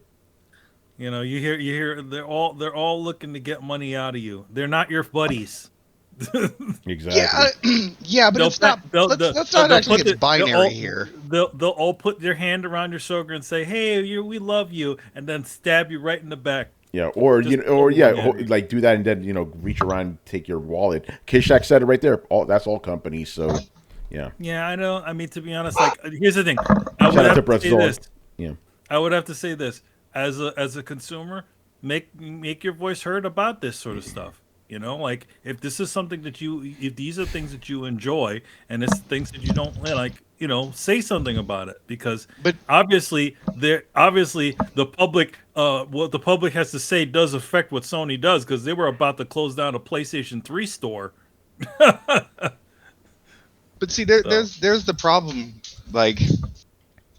You know, you hear they're all looking to get money out of you. They're not your buddies. Exactly. Yeah, but They'll it's not. Let's not they'll actually put it's the, binary here. they'll all put their hand around your shoulder and say, "Hey, we love you," and then stab you right in the back. Yeah, or Just like do that and then reach around, and take your wallet. Kishak said it right there. That's all companies. So, yeah. Yeah, I know. I mean, to be honest, like here's the thing. Shout out to Brazil. Yeah. I would have to say this as a consumer, make your voice heard about this sort of stuff. You know, like if this is something that if these are things that you enjoy and it's things that you don't like, say something about it because But obviously the public, what the public has to say does affect what Sony does because they were about to close down a PlayStation 3 store. But see, there's the problem. Like,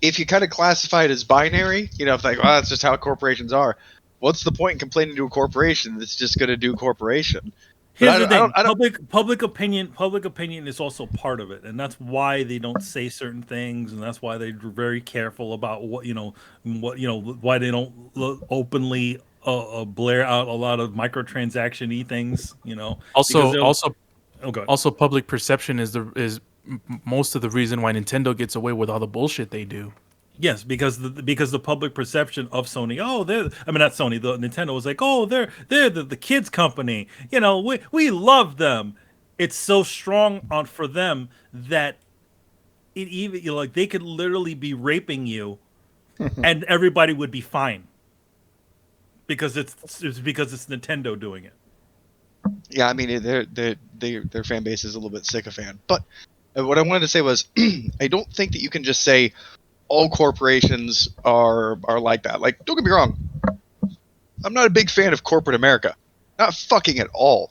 if you kind of classify it as binary, if like, well, that's just how corporations are. What's the point in complaining to a corporation that's just going to do corporation? Here's the thing: public opinion is also part of it, and that's why they don't say certain things, and that's why they're very careful about why they don't openly blare out a lot of microtransaction-y things. Also, public perception is most of the reason why Nintendo gets away with all the bullshit they do. Yes, because the public perception of Sony, not Sony, the Nintendo was like, they're the kids company, we love them. It's so strong for them that it even like they could literally be raping you, and everybody would be fine because it's Nintendo doing it. Yeah, I mean their fan base is a little bit sycophant. But what I wanted to say was, I don't think that you can just say all corporations are like that. Like, don't get me wrong, I'm not a big fan of corporate America, not fucking at all.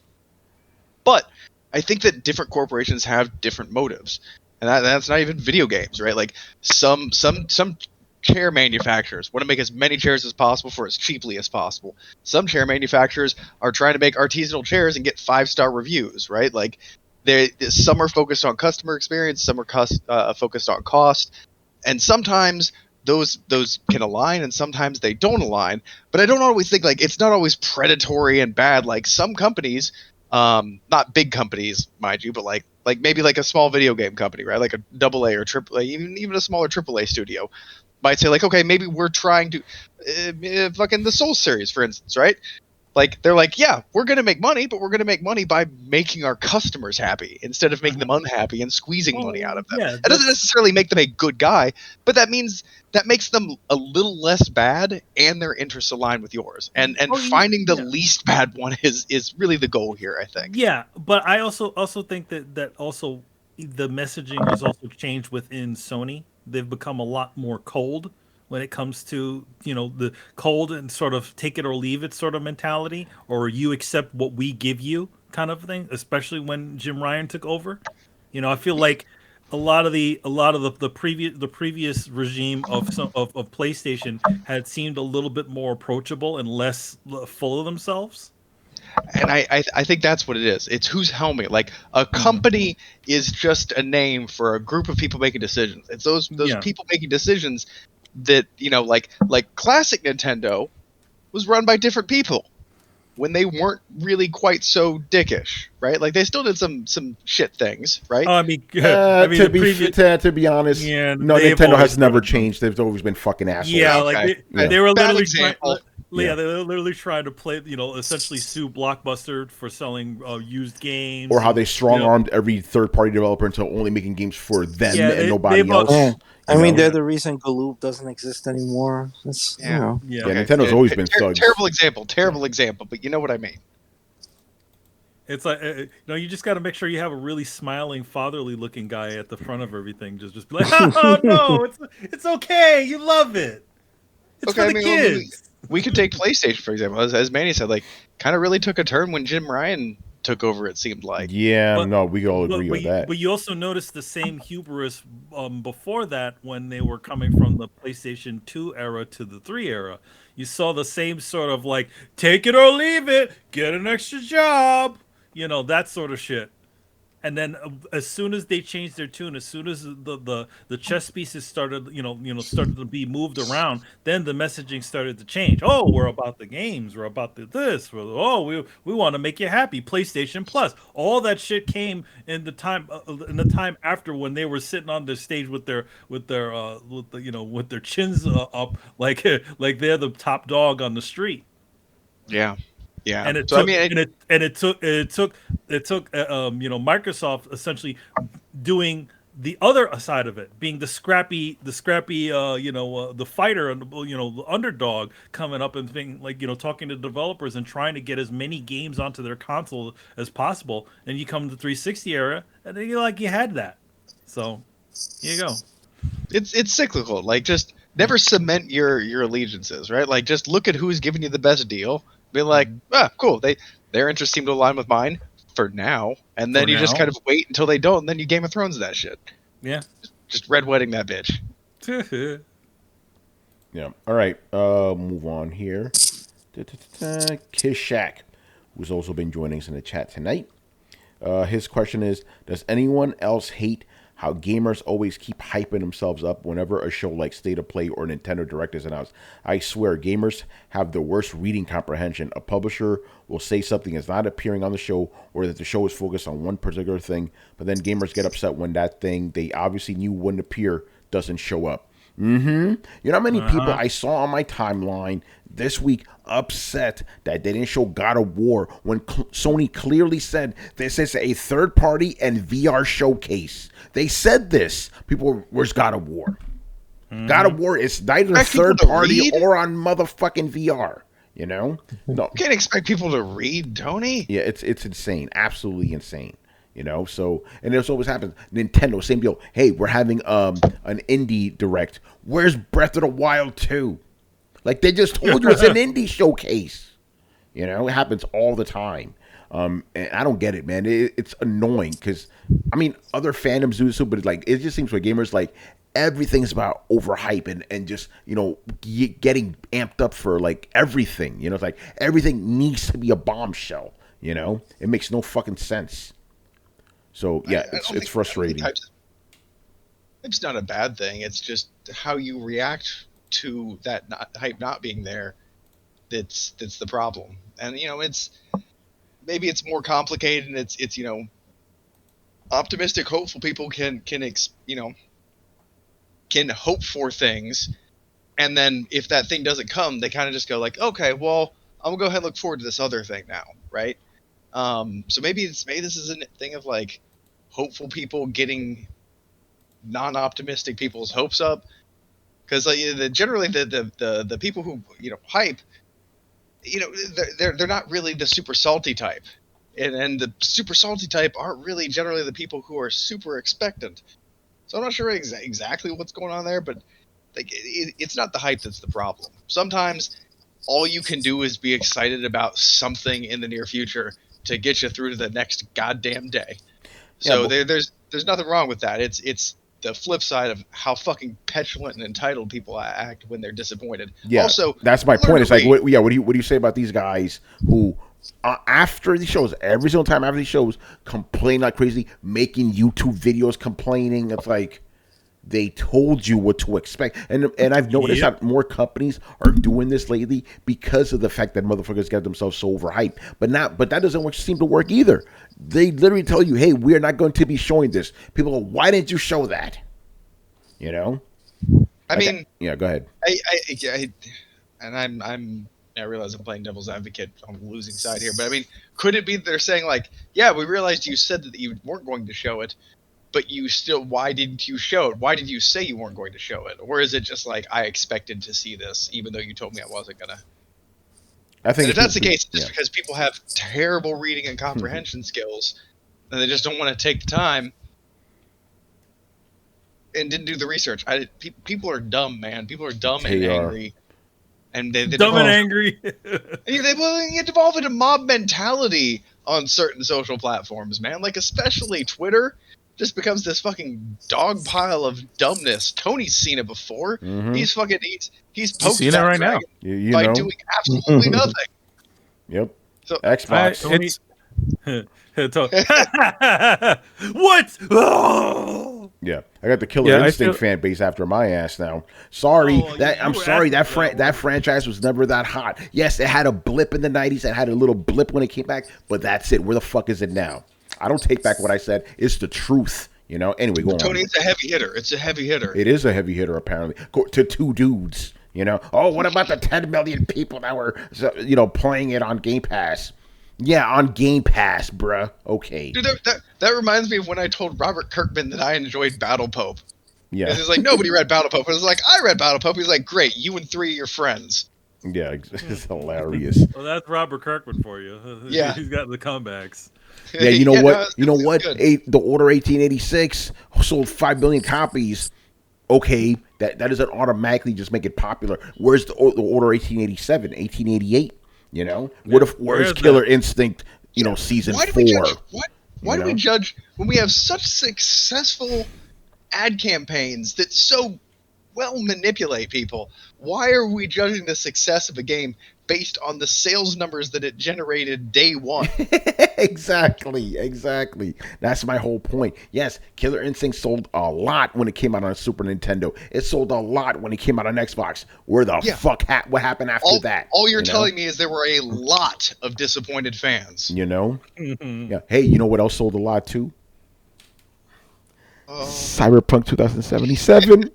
But I think that different corporations have different motives, and that's not even video games, right? Like some chair manufacturers want to make as many chairs as possible for as cheaply as possible. Some chair manufacturers are trying to make artisanal chairs and get 5-star reviews, right? Like, some are focused on customer experience, some are focused on cost. And sometimes those can align and sometimes they don't align. But I don't always think, like, it's not always predatory and bad. Like, some companies, not big companies, mind you, but like maybe like a small video game company, right? Like a AA or AAA, even a smaller AAA studio might say, like, okay, maybe we're trying to fucking the Soul series, for instance, right? Like, they're like, yeah, we're going to make money, but we're going to make money by making our customers happy instead of making them unhappy and squeezing money out of them. Yeah, that doesn't necessarily make them a good guy, but that makes them a little less bad and their interests align with yours. And finding the least bad one is really the goal here, I think. Yeah, but I also think that also the messaging has also changed within Sony. They've become a lot more cold when it comes to the cold and sort of take it or leave it sort of mentality, or you accept what we give you kind of thing. Especially when Jim Ryan took over, I feel like a lot of the previous regime of PlayStation had seemed a little bit more approachable and less full of themselves. And I think that's what it is. It's who's helming. Like, a company is just a name for a group of people making decisions. It's those people making decisions that like classic Nintendo was run by different people when they weren't really quite so dickish, right? Like, they still did some shit things, right? To be honest, Nintendo has never changed. They've always been fucking assholes. Yeah, like they were literally Yeah, they were literally trying to play, essentially sue Blockbuster for selling used games, or how they strong-armed every third-party developer into only making games for them and nobody else. Yeah. I mean, they're the reason Galoob doesn't exist anymore. Nintendo's always been thugs. Terrible example, but you know what I mean. It's like you just got to make sure you have a really smiling, fatherly-looking guy at the front of everything. Just be like, oh no, it's okay, you love it. It's for the kids. We could take PlayStation, for example. As Manny said, like, kind of really took a turn when Jim Ryan took over, it seemed like. Yeah, we all agree with that. But you also noticed the same hubris before that when they were coming from the PlayStation 2 era to the 3 era. You saw the same sort of, like, take it or leave it, get an extra job, that sort of shit. And then as soon as they changed their tune, as soon as the chess pieces started, started to be moved around, then the messaging started to change. Oh, we're about the games. We're about this. Oh, we want to make you happy. PlayStation Plus. All that shit came in the time after when they were sitting on the stage with their chins up like they're the top dog on the street. Yeah. Yeah. And it So I took mean, Microsoft essentially doing the other side of it, being the scrappy the fighter and the underdog coming up and being talking to developers and trying to get as many games onto their console as possible. And you come to the 360 era and then you had that. So here you go. it's cyclical. Like, just never cement your allegiances, right? Like, just look at who's giving you the best deal. Be like, cool. Their interests seem to align with mine for now, and then For you just now. kind of wait until they don't, and then you Game of Thrones that shit. Yeah. Just red wedding that bitch. Yeah. All right. Move on here. Kishak, who's also been joining us in the chat tonight. His question is: does anyone else hate how gamers always keep hyping themselves up whenever a show like State of Play or Nintendo Direct is announced? I swear, gamers have the worst reading comprehension. A publisher will say something is not appearing on the show, or that the show is focused on one particular thing, but then gamers get upset when that thing they obviously knew wouldn't appear doesn't show up. You know how many people I saw on my timeline this week upset that they didn't show God of War when Sony clearly said this is a third party and VR showcase. They said this. People, where's God of War? God of War is neither Expect people third to party read? or on motherfucking VR. You know? No. You can't expect people to read, Tony. Yeah, it's insane. Absolutely insane. You know, so, and this always happens. Nintendo, same deal. Hey, we're having an indie direct. Where's Breath of the Wild 2? Like, they just told you it's an indie showcase. You know, it happens all the time. And I don't get it, man. It's annoying because, I mean, other fandoms do this too, but like, it just seems like gamers, like, everything's about overhype and just, getting amped up for, like, everything. You know, it's like everything needs to be a bombshell. You know, it makes no fucking sense. So yeah, it's frustrating. Hype's not a bad thing. It's just how you react to that hype not being there. That's the problem. And maybe it's more complicated. And it's optimistic, hopeful people can hope for things, and then if that thing doesn't come, they kind of just go like, okay, well, I'm gonna go ahead and look forward to this other thing now, right? So maybe this is a thing of like hopeful people getting non-optimistic people's hopes up, because generally the people who hype, they're not really the super salty type, and the super salty type aren't really generally the people who are super expectant. So I'm not sure exactly what's going on there, but like it's not the hype that's the problem. Sometimes all you can do is be excited about something in the near future to get you through to the next goddamn day. So there's nothing wrong with that. It's the flip side of how fucking petulant and entitled people act when they're disappointed. Yeah, also, that's my point. It's like, what do you say about these guys who, after these shows, every single time after these shows, complain like crazy, making YouTube videos complaining? It's like, they told you what to expect, and I've noticed that more companies are doing this lately because of the fact that motherfuckers get themselves so overhyped. But that doesn't seem to work either. They literally tell you, "Hey, we're not going to be showing this." People go, "Why didn't you show that?" You know. I mean, yeah. Go ahead. I realize I'm playing devil's advocate on the losing side here, but I mean, could it be that they're saying like, "Yeah, we realized you said that you weren't going to show it, but you still, why didn't you show it? Why did you say you weren't going to show it?" Or is it just like, I expected to see this, even though you told me I wasn't gonna? I think if that's the case, it's because people have terrible reading and comprehension skills, and they just don't want to take the time and didn't do the research. People are dumb, man. People are dumb and angry. And they dumb and angry. They devolve into mob mentality on certain social platforms, man. Like, especially Twitter just becomes this fucking dog pile of dumbness. Tony's seen it before. Mm-hmm. He's seeing it right now. By doing absolutely nothing. Yep. So Xbox. What? Oh! Yeah, I got the Killer Yeah, I Instinct feel- fan base after my ass now. Sorry, Oh, that you I'm were sorry asking for that that award. franchise was never that hot. Yes, it had a blip in the '90s. It had a little blip when it came back, but that's it. Where the fuck is it now? I don't take back what I said. It's the truth, you know. Anyway, go Tony, on. it's a heavy hitter. It's a heavy hitter. It is a heavy hitter, apparently, to two dudes. You know. Oh, what about the 10 million people that were, playing it on Game Pass? Yeah, on Game Pass, bruh. Okay. Dude, that reminds me of when I told Robert Kirkman that I enjoyed Battle Pope. Yeah. Because he's like, nobody read Battle Pope. I was like, I read Battle Pope. He's like, great, you and 3 of your friends. Yeah, it's hilarious. Well, that's Robert Kirkman for you. Yeah. He's got the comebacks. Yeah, you know what? it's You know good, what? it's good. The Order 1886 sold 5 billion copies. Okay, that doesn't automatically just make it popular. Where's the Order 1887, 1888? You know, where's where's Killer that? Instinct? Season Why do 4. we judge? Why You do we know? judge when we have such successful ad campaigns that so well manipulate people? Why are we judging the success of a game based on the sales numbers that it generated day one? Exactly. That's my whole point. Yes, Killer Instinct sold a lot when it came out on Super Nintendo. It sold a lot when it came out on Xbox. Where the Yeah. fuck? What happened after that? All you're you know? telling me is there were a lot of disappointed fans. You know? Mhm. Yeah. Hey, you know what else sold a lot too? Oh. Cyberpunk 2077.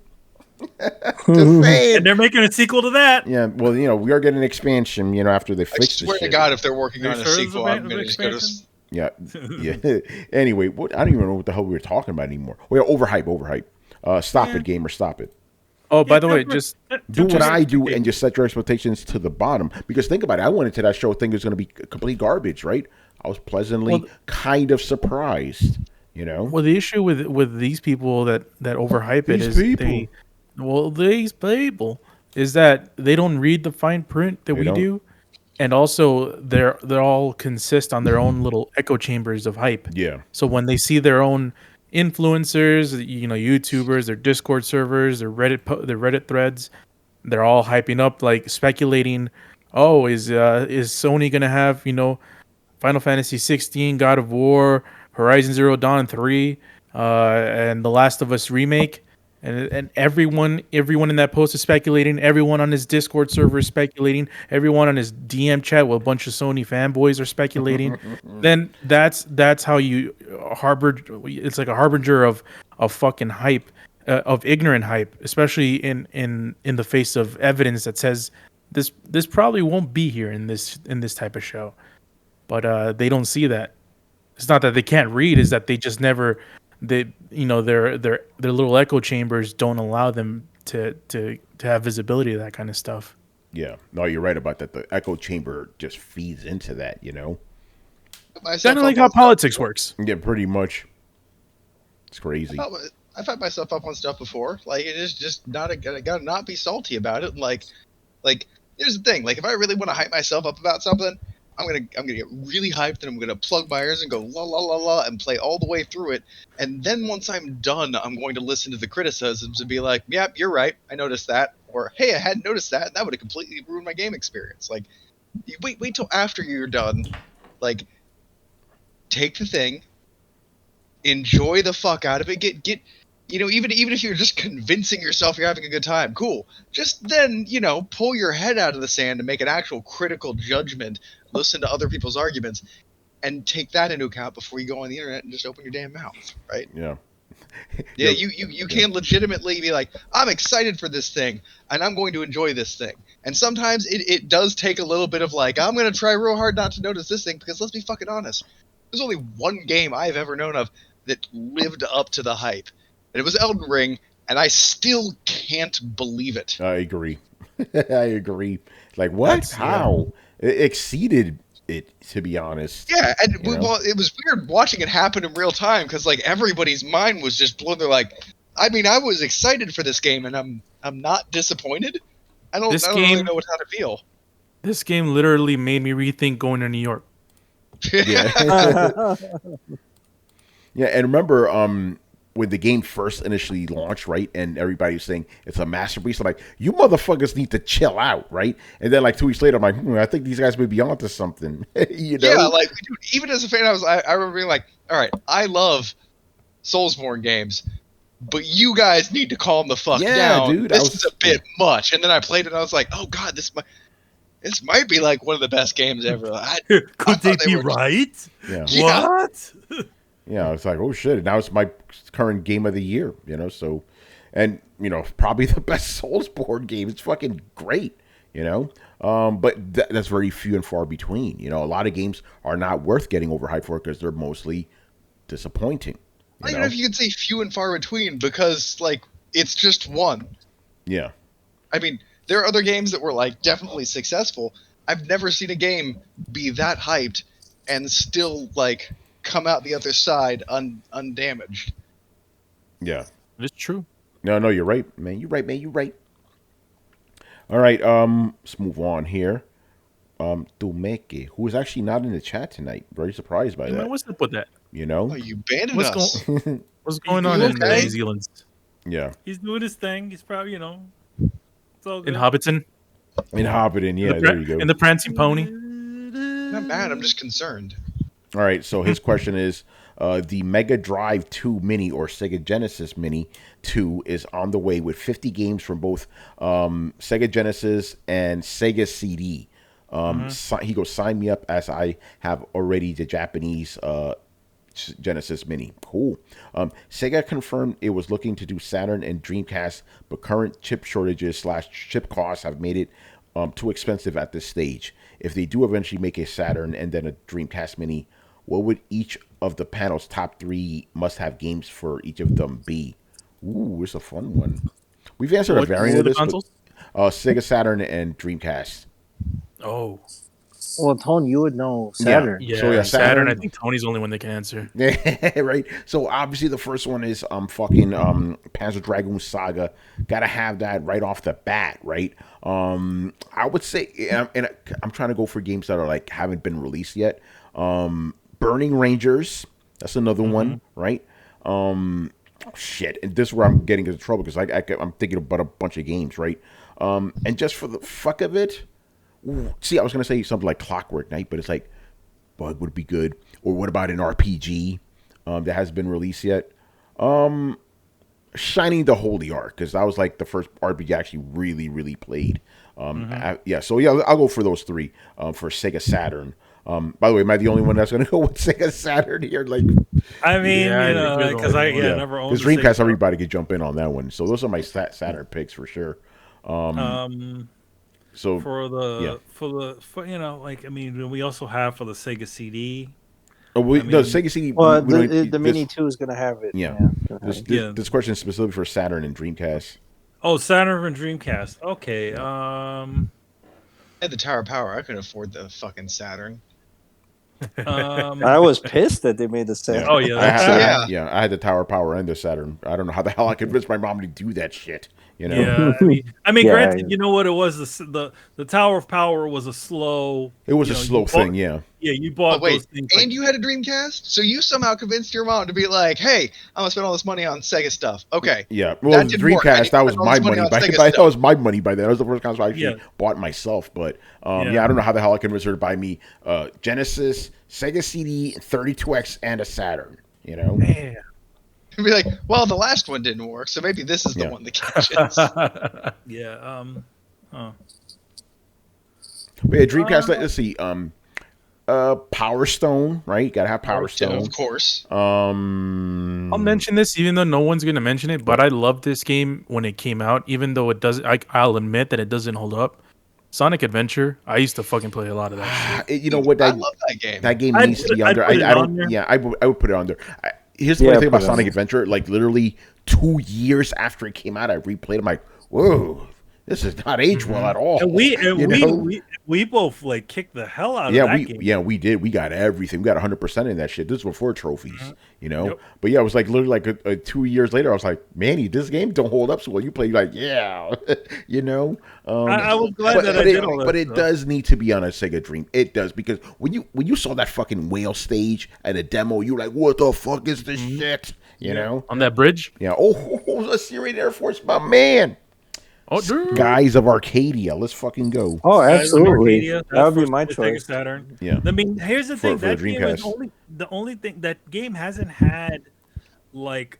Just saying. And they're making a sequel to that. Yeah, well, we are getting an expansion, after they I fix this swear to shit. God, if they're working Are on you a sure there's sequel, a I'm gonna just go to. expansion? Yeah, yeah. Anyway, I don't even know what the hell we were talking about anymore. Well, overhype. Stop Yeah. it, gamer, stop it. Oh, by the way, Temper- just Do what temper- I do and just set your expectations to the bottom. Because think about it, I went into that show thinking it was going to be complete garbage, right? I was pleasantly kind of surprised, well, the issue with these people that overhype it These is people. these people is that they don't read the fine print that They we don't. do, and also they're all consist on their own little echo chambers of hype. Yeah. So when they see their own influencers, YouTubers, their Discord servers, their Reddit threads, they're all hyping up, like speculating. Oh, is Sony gonna have Final Fantasy 16, God of War, Horizon Zero Dawn 3, and The Last of Us remake? And everyone in that post is speculating. Everyone on his Discord server is speculating. Everyone on his DM chat with a bunch of Sony fanboys are speculating. Then that's how you harbor. It's like a harbinger of fucking hype, of ignorant hype, especially in the face of evidence that says this probably won't be here in this type of show. But they don't see that. It's not that they can't read; is that they just never. Their little echo chambers don't allow them to have visibility to that kind of stuff. Yeah. No, you're right about that. The echo chamber just feeds into that, Kind of like how politics works. Yeah, pretty much. It's crazy. I've had myself up on stuff before. Like, it is just gotta not be salty about it. Like, here's the thing. Like, if I really want to hype myself up about something, I'm gonna get really hyped, and I'm gonna plug my ears and go la la la la and play all the way through it. And then once I'm done, I'm going to listen to the criticisms and be like, "Yep, you're right. I noticed that." Or, "Hey, I hadn't noticed that. And that would have completely ruined my game experience." Like, you wait till after you're done. Like, take the thing, enjoy the fuck out of it. Get even if you're just convincing yourself you're having a good time, cool. Just then, pull your head out of the sand and make an actual critical judgment. Listen to other people's arguments, and take that into account before you go on the internet and just open your damn mouth, right? Yeah. Yeah, you can legitimately be like, I'm excited for this thing, and I'm going to enjoy this thing. And sometimes it does take a little bit of like, I'm going to try real hard not to notice this thing, because let's be fucking honest. There's only one game I've ever known of that lived up to the hype. And it was Elden Ring, and I still can't believe it. I agree. I agree. Like, what? Yeah. How? It exceeded it, to be honest. Yeah, and You know? well, it was weird watching it happen in real time, because like everybody's mind was just blown. They're like, I mean, I was excited for this game, and I'm not disappointed. I don't really know how to feel. This game literally made me rethink going to New York. Yeah. Yeah, and remember, when the game first initially launched, right, and everybody was saying it's a masterpiece, I'm like, you motherfuckers need to chill out, right? And then like 2 weeks later, I'm like, I think these guys may be onto something, you know? Yeah, like dude, even as a fan, I remember being like, all right, I love Soulsborne games, but you guys need to calm the fuck down. Dude, This is a bit much. And then I played it, and I was like, oh god, this might be like one of the best games ever. Could they be right? Yeah. Yeah. What? Yeah, it's like, oh shit, now it's my current game of the year, you know, so, and, you know, probably the best Soulsborne game. It's fucking great, you know, but that's very few and far between, you know. A lot of games are not worth getting overhyped for because they're mostly disappointing. I don't know if you could say few and far between because, like, it's just one. Yeah. I mean, there are other games that were, like, definitely successful. I've never seen a game be that hyped and still, like, come out the other side undamaged. Yeah. It's true. No, you're right, man. You're right, man. You're right. All right, let's move on here. Dumeke, who is actually not in the chat tonight. Very surprised by Hey, that. man, what's up with that? You know? Oh, you abandoned What's us. What's going on in okay? New Zealand? Yeah. He's doing his thing. He's probably, it's all good. In Hobbiton? In Hobbiton, yeah, there you go. In the Prancing Pony? Not bad. I'm just concerned. All right, so his question is, the Mega Drive 2 Mini or Sega Genesis Mini 2 is on the way with 50 games from both Sega Genesis and Sega CD. He goes, sign me up as I have already the Japanese Genesis Mini. Cool. Sega confirmed it was looking to do Saturn and Dreamcast, but current chip shortages / chip costs have made it too expensive at this stage. If they do eventually make a Saturn and then a Dreamcast Mini, what would each of the panel's top 3 must-have games for each of them be? Ooh, it's a fun one. We've answered a variant of this, but Sega Saturn and Dreamcast. Oh. Well, Tone, you would know Saturn. Yeah, So, yeah, Saturn. Saturn. I think Tony's the only one that can answer. Yeah, right. So obviously the first one is fucking Panzer Dragoon Saga. Gotta have that right off the bat, right? I would say, and I'm trying to go for games that are like haven't been released yet. Burning Rangers, that's another one, right? Shit, and this is where I'm getting into trouble because I'm thinking about a bunch of games, right? And just for the fuck of it, see, I was gonna say something like Clockwork Knight, but it's like, Bug would be good. Or what about an RPG that hasn't been released yet? Shining the Holy Ark, because that was like the first RPG I actually really played. So I'll go for those 3 for Sega Saturn. By the way, am I the only one that's going to go with Sega Saturn here? Like, I mean, Yeah, because I never owned because a Sega Dreamcast, everybody could jump in on that one. So those are my Saturn picks for sure. So for we also have for the Sega CD. the Sega CD. Well, we the don't- Mini 2 is going to have it. Yeah. Yeah. This question is specifically for Saturn and Dreamcast. Oh, Saturn and Dreamcast. Okay. I had the Tower of Power. I couldn't afford the fucking Saturn. I was pissed that they made the Saturn. Oh yeah. I had the Tower Power and the Saturn. I don't know how the hell I convinced my mom to do that shit. You know? Yeah, I mean, Yeah, granted, yeah. you know what it was. The Tower of Power was a slow. It was a you slow thing, yeah. Yeah, you bought Oh, wait, those things. and you had a Dreamcast? So you somehow convinced your mom to be like, hey, I'm going to spend all this money on Sega stuff. Okay. Yeah, well, That didn't work. I Dreamcast, need that to was spend all my this money money on by Sega that stuff. was my money by then. That was the first console I actually Yeah. bought myself. But Yeah. I don't know how the hell I convinced her to buy me Genesis, Sega CD, 32X, and a Saturn. You know, Man. Be like, well, the last one didn't work, so maybe this is the Yeah. one that catches. Yeah. but yeah, Dreamcast. Let's see. Power Stone, right? You gotta have Power Stone. Of course. I'll mention this, even though no one's gonna mention it. But I loved this game when it came out, even though it doesn't. I'll admit that it doesn't hold up. Sonic Adventure. I used to fucking play a lot of that shit. You know what? I love that game. That game I'd needs to put be it- under. I'd put it I don't. on there. Yeah, I would put it on there. Here's the Yeah, funny thing about put it on Sonic there. Adventure. Like literally 2 years after it came out, I replayed it. I'm like, whoa, this is not aged well at all. And You know? we both like kicked the hell out of that game. we did. We got everything. We got 100% in that shit. This was before trophies, you know. Yep. But yeah, it was like literally like 2 years later. I was like, Manny, this game don't hold up so well. You play like, yeah, you know. I was glad that I did all that But it stuff. does need to be on a Sega Dream. It does, because when you saw that fucking whale stage at a demo, you were like, what the fuck is this shit? You know? On that bridge. Yeah. Oh, Assyrian Air Force, my man. Oh, dude. Guys of Arcadia. Let's fucking go. Oh, Guys, absolutely. Arcadia, That would be for my Sega choice. Saturn. Yeah. I mean, here's the thing: For that the game is Dreamcast. the only thing that game hasn't had, like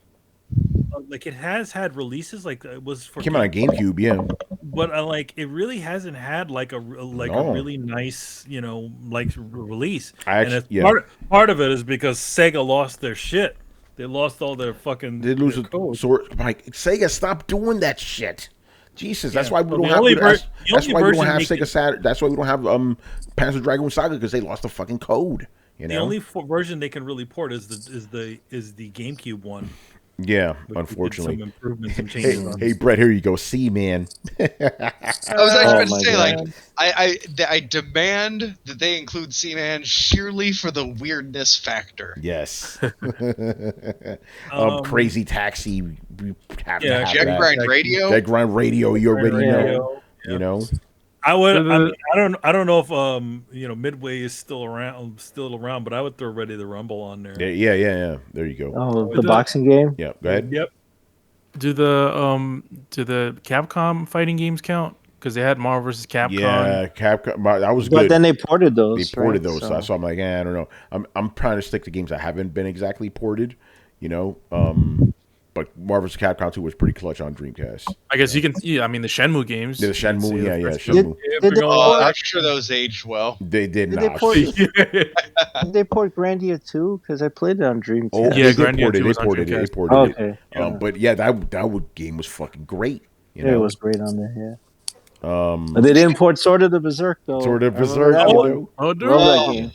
it has had releases like it was for Came out on GameCube, yeah. but like it really hasn't had like a No. really nice release. I And actually, it's yeah. part of it is because Sega lost their shit. They lost all their fucking They lose their a code. sword. Like, Sega, stop doing that shit. Jesus, that's Yeah. why we Well, don't the have. only That's, the that's only why we don't version have they Sega can- Saturn. That's why we don't have Panzer Dragoon Saga, because they lost the fucking code. You The know. only version they can really port is the GameCube one. Yeah, Which we did unfortunately. some improvements and Hey, changes on. hey, Brett, here you go. See, man. I was actually Oh about to my say, like, God. I demand that they include Seaman sheerly for the weirdness factor. Yes. Um, Crazy Taxi. We have to yeah, have Jet that. Grind Radio. Jet Grind Radio. You already know. Radio, You know. I would. The- I mean, I don't know if Midway is still around, but I would throw Ready to Rumble on there. Yeah. There you go. Oh, The- the boxing game. Yeah. Go ahead. Yep. Do the Capcom fighting games count? Because they had Marvel vs. Capcom. Yeah, Capcom. That was But good. then they ported those. They ported right? those, so I'm like, I don't know. I'm trying to stick to games that haven't been exactly ported, you know. But Marvel's Capcom 2 was pretty clutch on Dreamcast. I guess you can. Yeah, I mean the Shenmue games. The You can Shenmue, see the yeah, first Shenmue. Did they port- I'm sure those aged well. They did Did they not. port- two. Did they port Grandia too? Because I played it on Dreamcast. Oh, Yeah, they did Grandia port it. 2 They was on ported it. They Dreamcast. ported it. Okay. But yeah, that game was fucking great. You Yeah, know, it was great on there. Yeah. But they didn't port Sword of the Berserk though. Sword of I remember Berserk, that you one. know. Oh, dude. Love that Oh. game.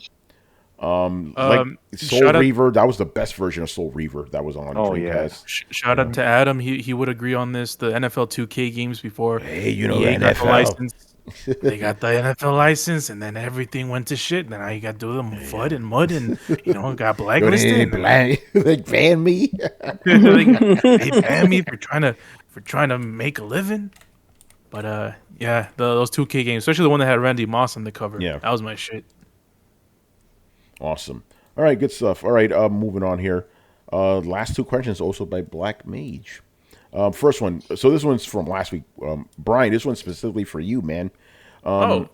Like Soul shout out- Reaver, that was the best version of Soul Reaver that was on Oh, yeah. Dreamcast. Shout out to Adam. He would agree on this. The NFL 2K games before. Hey, you know EA the got the NFL. license. They got the NFL license, and then everything went to shit. And then now you got to do them FUD and mud, and got Yo, blacklisted. they banned me. They banned me for trying to make a living. But yeah, those 2K games, especially the one that had Randy Moss on the cover. Yeah. That was my shit. Awesome. All right, good stuff. All right, moving on here. Last two questions also by Black Mage. First one. So this one's from last week. Brian, this one's specifically for you, man.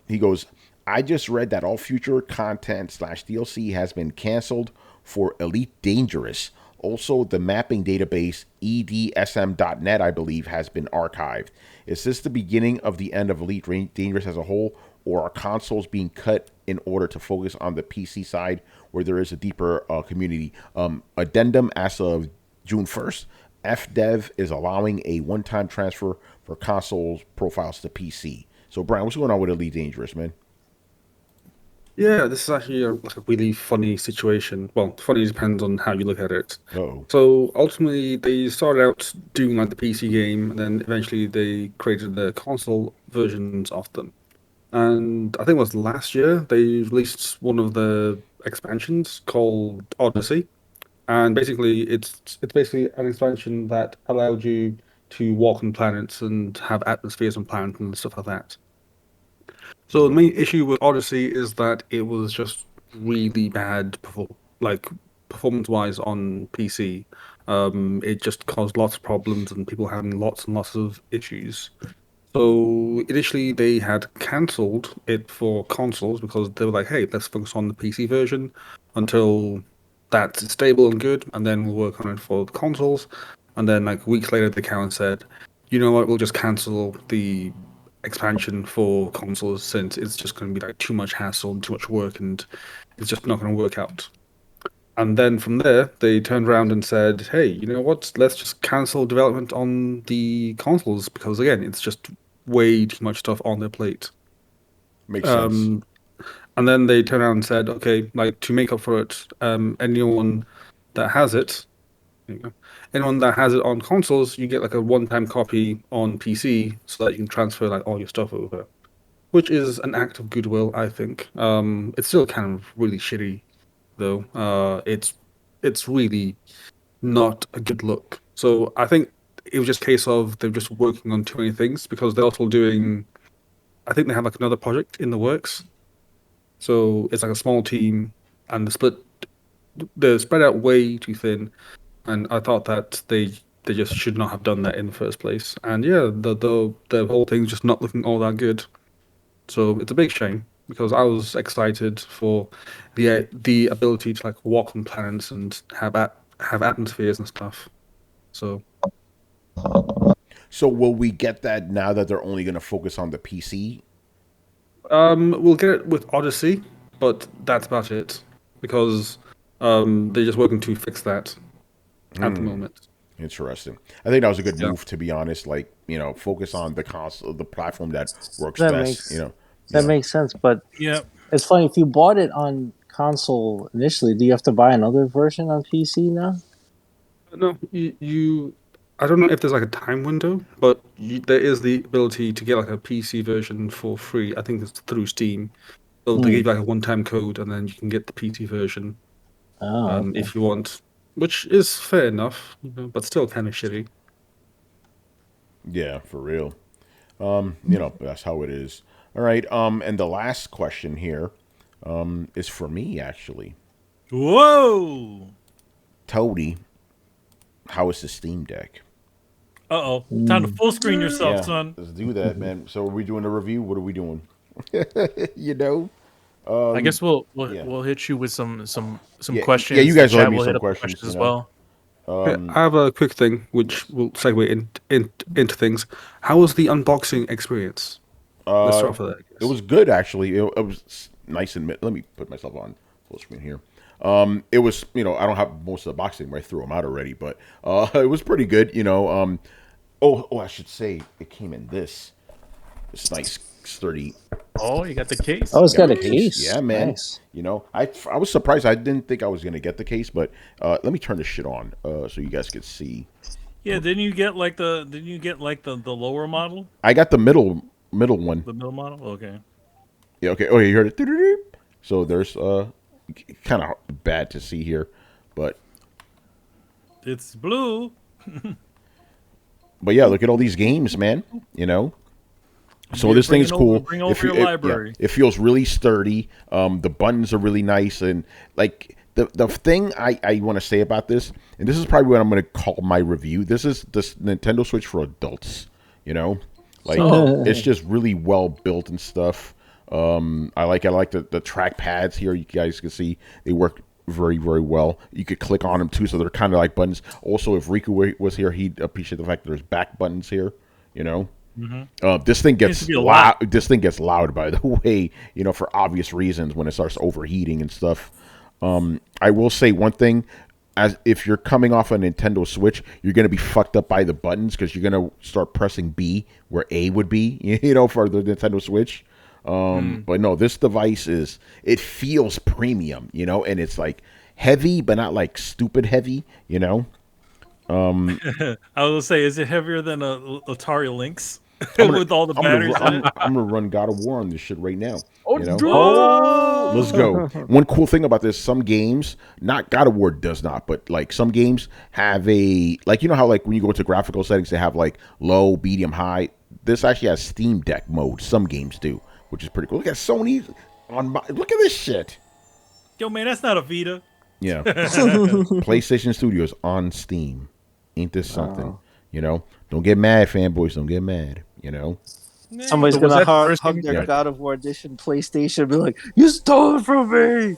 He goes, I just read that all future content / DLC has been canceled for Elite Dangerous. Also, the mapping database EDSM.net, I believe, has been archived. Is this the beginning of the end of Elite Dangerous as a whole, or are consoles being cut in order to focus on the PC side where there is a deeper community? Addendum, as of June 1st, FDev is allowing a one-time transfer for consoles profiles to PC. So, Brian, what's going on with Elite Dangerous, man? Yeah, this is actually like a really funny situation. Well, funny depends on how you look at it. Uh-oh. So ultimately, they started out doing like the PC game, and then eventually they created the console versions of them. And I think it was last year they released one of the expansions called Odyssey, and basically it's basically an expansion that allowed you to walk on planets and have atmospheres on planets and stuff like that. So the main issue with Odyssey is that it was just really bad, performance-wise on PC. It just caused lots of problems and people having lots and lots of issues. So initially they had cancelled it for consoles because they were like, "Hey, let's focus on the PC version until that's stable and good, and then we'll work on it for the consoles." And then like weeks later, they came and said, "You know what? We'll just cancel the expansion for consoles since it's just going to be like too much hassle and too much work, and it's just not going to work out." And then from there, they turned around and said, "Hey, you know what? Let's just cancel development on the consoles because again, it's just way too much stuff on their plate." Makes sense. And then they turned around and said, "Okay, like to make up for it, anyone that has it, there you go. Anyone that has it on consoles, you get like a one-time copy on PC so that you can transfer like all your stuff over." Which is an act of goodwill, I think. It's still kind of really shitty, though. It's really not a good look. So I think it was just a case of they're just working on too many things because they're also doing. I think they have like another project in the works. So it's like a small team, and they're spread out way too thin. and I thought that they just should not have done that in the first place. And yeah, the whole thing's just not looking all that good. So it's a big shame because I was excited for the ability to like walk on planets and have atmospheres and stuff. So So will we get that now that they're only going to focus on the PC? we'll get it with Odyssey, but that's about it because they're just working to fix that at the moment. Interesting. I think that was a good Yeah. move, to be honest. Like, focus on the console, the platform that works That best. makes that makes sense. But Yeah. it's funny, if you bought it on console initially, do you have to buy another version on PC now? No, you I don't know if there's like a time window, but there is the ability to get like a PC version for free. I think it's through Steam. They give you like a one-time code, and then you can get the PC version Oh, okay. if you want, which is fair enough, but still kind of shitty. Yeah, for real. That's how it is. All right. And the last question here, is for me actually. Whoa. Toady, how is the Steam Deck? Uh-oh. Time to full screen yourself, Yeah, son. let's do that, man. So are we doing a review? What are we doing? you know? I guess we'll yeah. we'll hit you with some Yeah, questions. yeah, you guys The will hit chat me will some hit up questions, as you know. well. I have a quick thing which will segue into things. How was the unboxing experience? Let's start with that. I guess. It was good, actually. It was nice and let me put myself on full screen here. It was, I don't have most of the boxing, but I threw them out already. But it was pretty good, I should say it came in this nice sturdy. Oh, you got the case. Oh, it's got a case. case. Yeah, man. Nice. I was surprised. I didn't think I was gonna get the case, but let me turn this shit on so you guys could see. Yeah, didn't you get like the lower model? I got the middle one. The middle model? Okay. Yeah. Okay. Oh, you heard it. Doo-doo-doo. So there's kind of bad to see here, but It's blue. yeah, look at all these games, man. So this thing is cool. Bring over your library. It feels really sturdy. The buttons are really nice, and like the thing I want to say about this, and this is probably what I'm going to call my review. This is this Nintendo Switch for adults. It's just really well built and stuff. I like the track pads here. You guys can see they work very, very well. You could click on them too, so they're kind of like buttons. Also, if Riku was here, he'd appreciate the fact that there's back buttons here. This thing gets loud. This thing gets loud, by the way. For obvious reasons when it starts overheating and stuff. I will say one thing: as if you're coming off a Nintendo Switch, you're gonna be fucked up by the buttons because you're gonna start pressing B where A would be. For the Nintendo Switch. But no, this device it feels premium. And it's like heavy, but not like stupid heavy. I was gonna say, is it heavier than a Atari Lynx with all the batteries in it? I'm gonna run God of War on this shit right now. Oh, Let's go. One cool thing about this, some games, not God of War does not, but like some games have a how like when you go to graphical settings they have like low, medium, high. This actually has Steam Deck mode. Some games do, which is pretty cool. Look at Sony look at this shit. Yo, man, that's not a Vita. Yeah. PlayStation Studios on Steam. Ain't this something? Don't get mad, fanboys. Don't get mad. Somebody's So was gonna that the first hug game? their Yeah. God of War edition PlayStation and be like, "You stole it from me."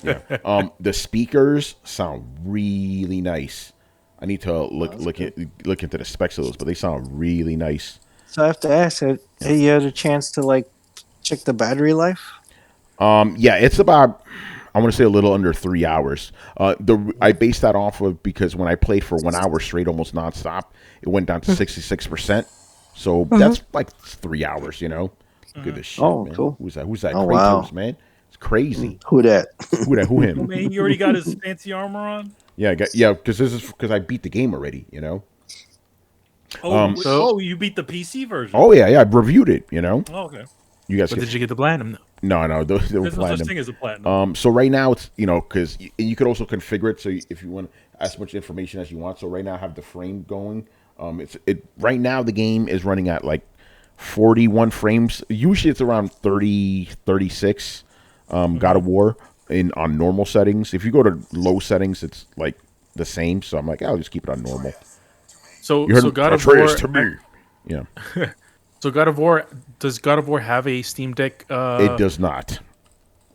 Yeah. The speakers sound really nice. I need to look into the specs of those, but they sound really nice. So I have to ask, have you had a chance to check the battery life? Yeah, it's about I want to say a little under 3 hours. I based that off of because when I played for 1 hour straight, almost nonstop, it went down to 66%. So that's like 3 hours. Look at this shit. Oh, man. cool. Who's that? Who's that? Oh, Kratos, wow. man. It's crazy. Who that? Who that? Who Oh, him? man, you already got his fancy armor on. Yeah, because I beat the game already. Oh, you beat the PC version. Oh yeah, I reviewed it. Oh, okay. You guys. But did you get the platinum? No, those There's no such platinum. thing as a platinum. So right now it's because you could also configure it so if you want as much information as you want. So right now I have the frame going. Right now the game is running at like 41 frames. Usually it's around 30, 36. God of War on normal settings. If you go to low settings, it's like the same. So I'm like, I'll just keep it on normal. So You heard so God of Atreus War. to me. Yeah, So God of War, does God of War have a Steam Deck? it does not.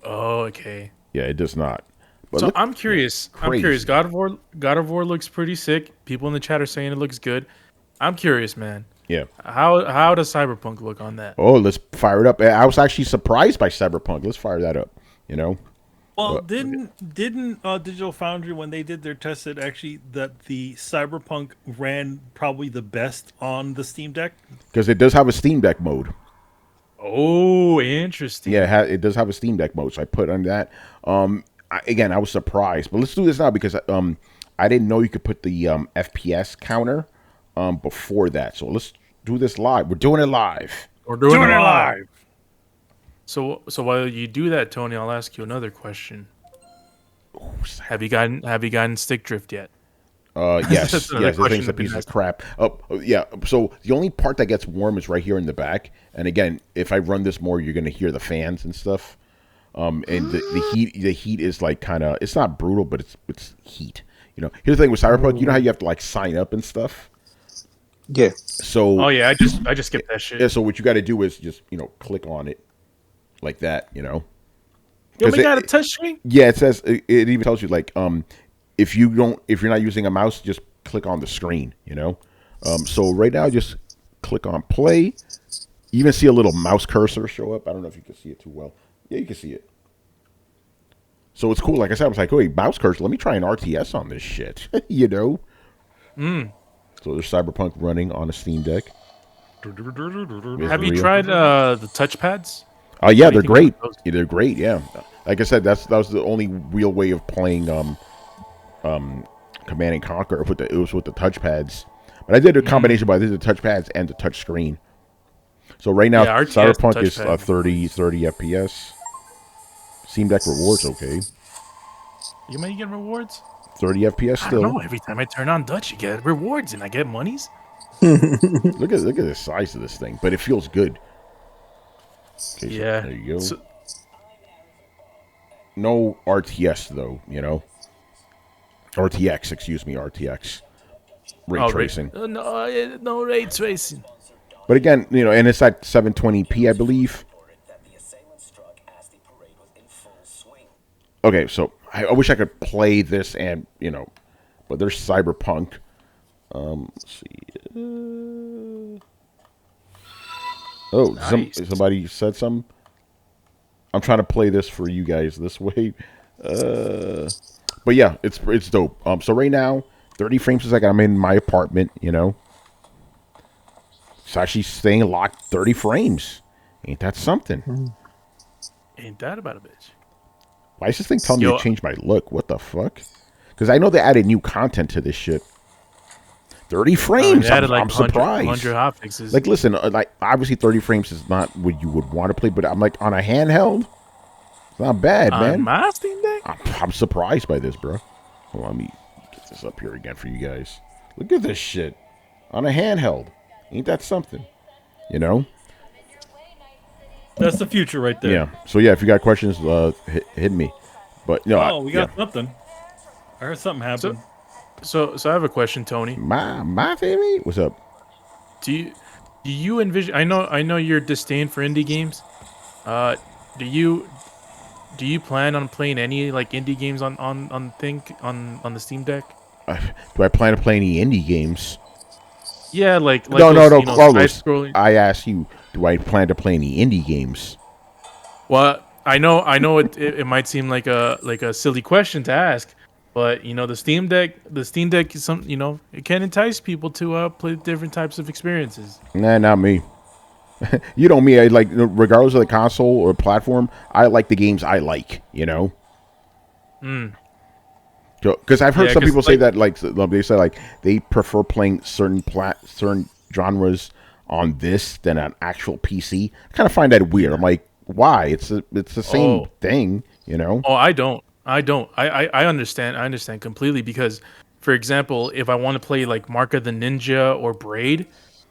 Oh, okay. Yeah, it does not. But So look, I'm curious. I'm crazy. curious. God of War looks pretty sick. People in the chat are saying it looks good. I'm curious, man. Yeah. How does Cyberpunk look on that? Oh, let's fire it up. I was actually surprised by Cyberpunk. Let's fire that up. You know. Well, didn't Digital Foundry, when they did their test, said actually that the Cyberpunk ran probably the best on the Steam Deck? Because it does have a Steam Deck mode. Oh, interesting. Yeah, it does have a Steam Deck mode, so I put on that. Again, I was surprised, but let's do this now because I didn't know you could put the FPS counter before that. So let's do this live. We're doing it live. We're doing it live. So while you do that, Tony, I'll ask you another question. Have you gotten stick drift yet? Yes, That's another yes, the question thing's a I've been piece of asking. crap. Yeah. So the only part that gets warm is right here in the back. And again, if I run this more, you're gonna hear the fans and stuff. And the heat is like kind of, it's not brutal, but it's heat. You know, here's the thing with Cyberpunk. You know how you have to like sign up and stuff. Yeah. So Oh yeah, I just skipped that shit. yeah. So what you got to do is just click on it like that. You know. Yo, 'Cause we got a touch screen. Yeah, it says it even tells you like if you're not using a mouse, just click on the screen, So right now just click on play. You even see a little mouse cursor show up. I don't know if you can see it too well. Yeah, you can see it. So it's cool. Like I said, I was like, "Wait, mouse cursor, let me try an RTS on this shit." So there's Cyberpunk running on a Steam Deck. Have you tried the touchpads? Oh yeah, What do they're you think great. about those? Yeah, they're great. Yeah, like I said, that was the only real way of playing Command and Conquer with the touchpads. But I did a combination, but I did the touchpads and the touch screen. So right now, Yeah, RTS Cyberpunk is touchpad. 30 FPS. Steam Deck rewards okay. You might get rewards. 30 FPS I don't still. know. Every time I turn on Dutch, you get rewards, and I get monies. Look at the size of this thing, but it feels good. Okay, so Yeah. there you go. So, No RTS though, RTX, excuse me, RTX. Ray tracing. no ray tracing. But again, and it's at 720p, I believe. Okay, so I wish I could play this and, but there's Cyberpunk. Let's see. Oh, Nice. somebody said something. I'm trying to play this for you guys this way. But yeah, it's dope. So right now, 30 frames per second. I'm in my apartment, It's actually staying locked 30 frames. Ain't that something? Ain't that about a bitch? Why is this thing telling me Yo. to change my look? What the fuck? Because I know they added new content to this shit. 30 frames. They added I'm surprised. 100 hotfixes. Like, listen, like obviously 30 frames is not what you would want to play, but I'm like on a handheld. It's not bad, man. My Steam Deck? I'm surprised by this, bro. Hold on, let me get this up here again for you guys. Look at this shit on a handheld. Ain't that something? That's the future right there. Yeah. So yeah, if you got questions, hit me. But no. Oh, we got something. I heard something happen. So I have a question, Tony. My baby. What's up? Do you envision? I know your disdain for indie games. Do you plan on playing any like indie games on the Steam Deck? Do I plan to play any indie games? Yeah, like No, those, Carlos. side-scrolling- I asked you, do I plan to play any indie games? Well, I know it might seem like a silly question to ask, but the Steam Deck is it can entice people to play different types of experiences. Nah, not me. You know me. I like, regardless of the console or platform, I like the games I like. Because I've heard Yeah, some 'cause, people say that they say like they prefer playing certain genres on this than an actual PC. I kind of find that weird. I'm like, why? It's the same thing, Oh, I don't. I understand. I understand completely because, for example, if I want to play like Mark of the Ninja or Braid,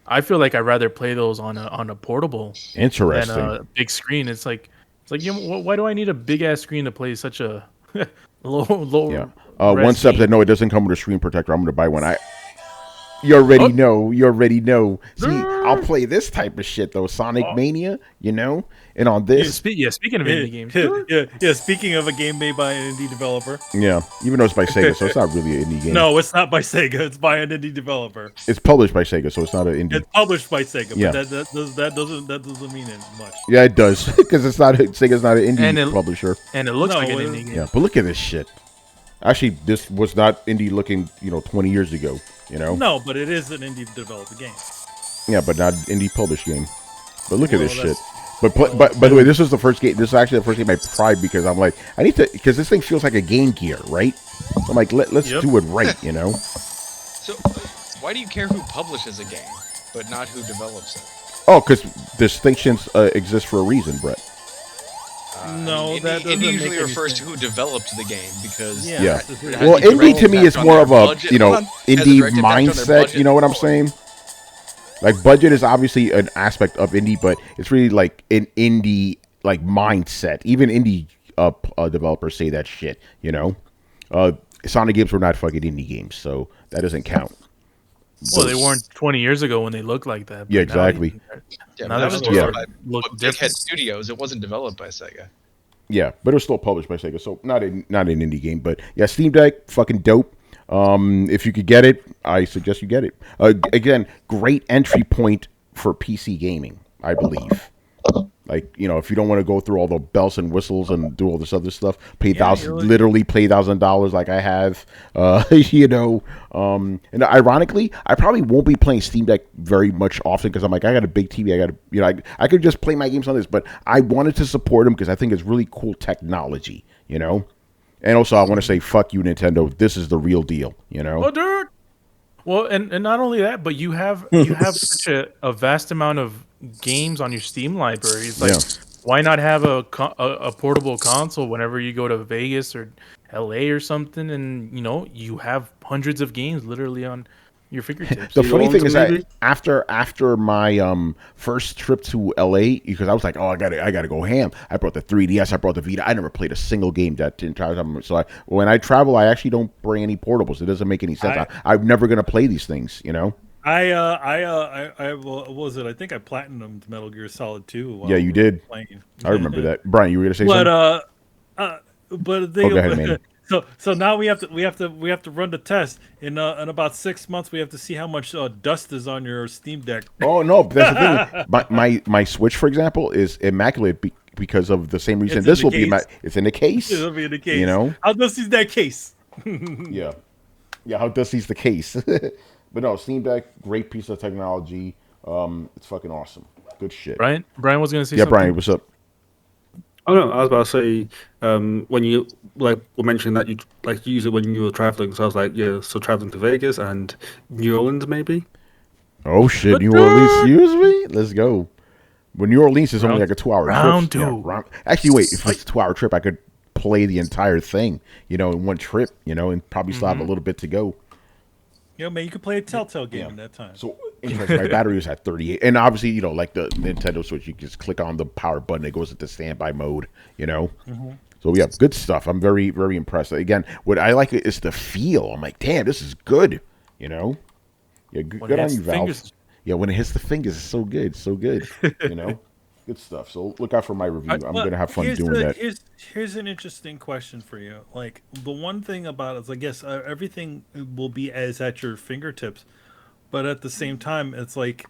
I feel like I'd rather play those on a portable Interesting. than a big screen. It's like why do I need a big ass screen to play such a low. Yeah. res One sub game. said, no, it doesn't come with a screen protector. I'm going to buy one. You already know. You already know. See, I'll play this type of shit, though. Sonic Mania, you know? And on this. Speaking of indie games. Yeah. Speaking of a game made by an indie developer. Yeah. Even though it's by Sega, so it's not really an indie game. No, it's not by Sega. It's by an indie developer. It's published by Sega, so it's not an indie. It's published by Sega, but Yeah. that doesn't mean it much. Yeah, it does. Because Sega's not an indie publisher. And it looks No, like an it- indie game. Yeah, but look at this shit. Actually, this was not indie looking, 20 years ago, No, but it is an indie developed game. Yeah, but not indie published game. But look at this Well, shit. But by the way, this is the first game. This is actually the first game I tried because I'm like, I need to, because this thing feels like a Game Gear, right? I'm like, let's Yep. do it right, So, why do you care who publishes a game, but not who develops it? Oh, because distinctions exist for a reason, Brett. No, that doesn't Indie usually make any refers to sense. who developed the game because Yeah. Yeah. It has Well, a indie direct to me is impact on more their of a, budget. Hold on. Has a indie direct impact on their mindset. budget. You know what I'm saying? Like budget is obviously an aspect of indie, but it's really like an indie like mindset. Even indie developers say that shit. Sonic games were not fucking indie games, so that doesn't count. Well, they weren't 20 years ago when they looked like that. but Yeah, now exactly. Yeah, Now but that they're was supposed developed to by look Big different. Head Studios. It wasn't developed by Sega. Yeah, but it was still published by Sega, so not an indie game. But yeah, Steam Deck, fucking dope. If you could get it, I suggest you get it. Again, great entry point for PC gaming, I believe. Like, if you don't want to go through all the bells and whistles and do all this other stuff, literally pay $1,000 like I have, and ironically, I probably won't be playing Steam Deck very much often because I'm like, I got a big TV. I could just play my games on this, but I wanted to support them because I think it's really cool technology, And also I want to say, fuck you, Nintendo. This is the real deal, Oh, dude. Well, and not only that, but you have such a vast amount of games on your Steam library. It's like, why not have a portable console whenever you go to Vegas or LA or something, and you have hundreds of games literally on your fingertips. The funny thing is that maybe? after my first trip to LA, because I was like, oh, I gotta go ham. I brought the 3DS, I brought the Vita. I never played a single game that entire time. So when I travel, I actually don't bring any portables. It doesn't make any sense. I'm never gonna play these things. What was it? I think I platinumed Metal Gear Solid 2. Yeah, you did. Playing. I remember that. Brian, you were gonna say But something? but they, go ahead, Manny. So now we have to run the test in about 6 months. We have to see how much dust is on your Steam Deck. Oh no, that's the thing. My Switch, for example, is immaculate because of the same reason. It's This in will the be case. it's in the case. It'll be in the case. How dusty is that case? Yeah. How dusty's the case? But no, Steam Deck, great piece of technology. It's fucking awesome. Good shit. Brian was gonna say Yeah, something. Brian, what's up? Oh no, I was about to say when you were mentioning that you use it when you were traveling. So I was like, yeah, so traveling to Vegas and New Orleans maybe. Oh shit, New Orleans, excuse me. Let's go. Well, New Orleans is only like a 2-hour round trip. two. Yeah, actually, wait, if it's a 2-hour trip, I could play the entire thing, in one trip, and probably still have a little bit to go. Man, you could play a Telltale game in that time. So interesting. My battery was at 38, and obviously, like the Nintendo Switch, you can just click on the power button, it goes into standby mode. So yeah, good stuff. I'm very, very impressed. Again, what I like is the feel. I'm like, damn, this is good. Yeah, good on you, Valve. Fingers. Yeah, when it hits the fingers, it's so good, so good. Good stuff. So look out for my review. I'm gonna have fun doing that. Here's an interesting question for you. Like, the one thing about it is, I guess everything will be as at your fingertips, but at the same time, it's like,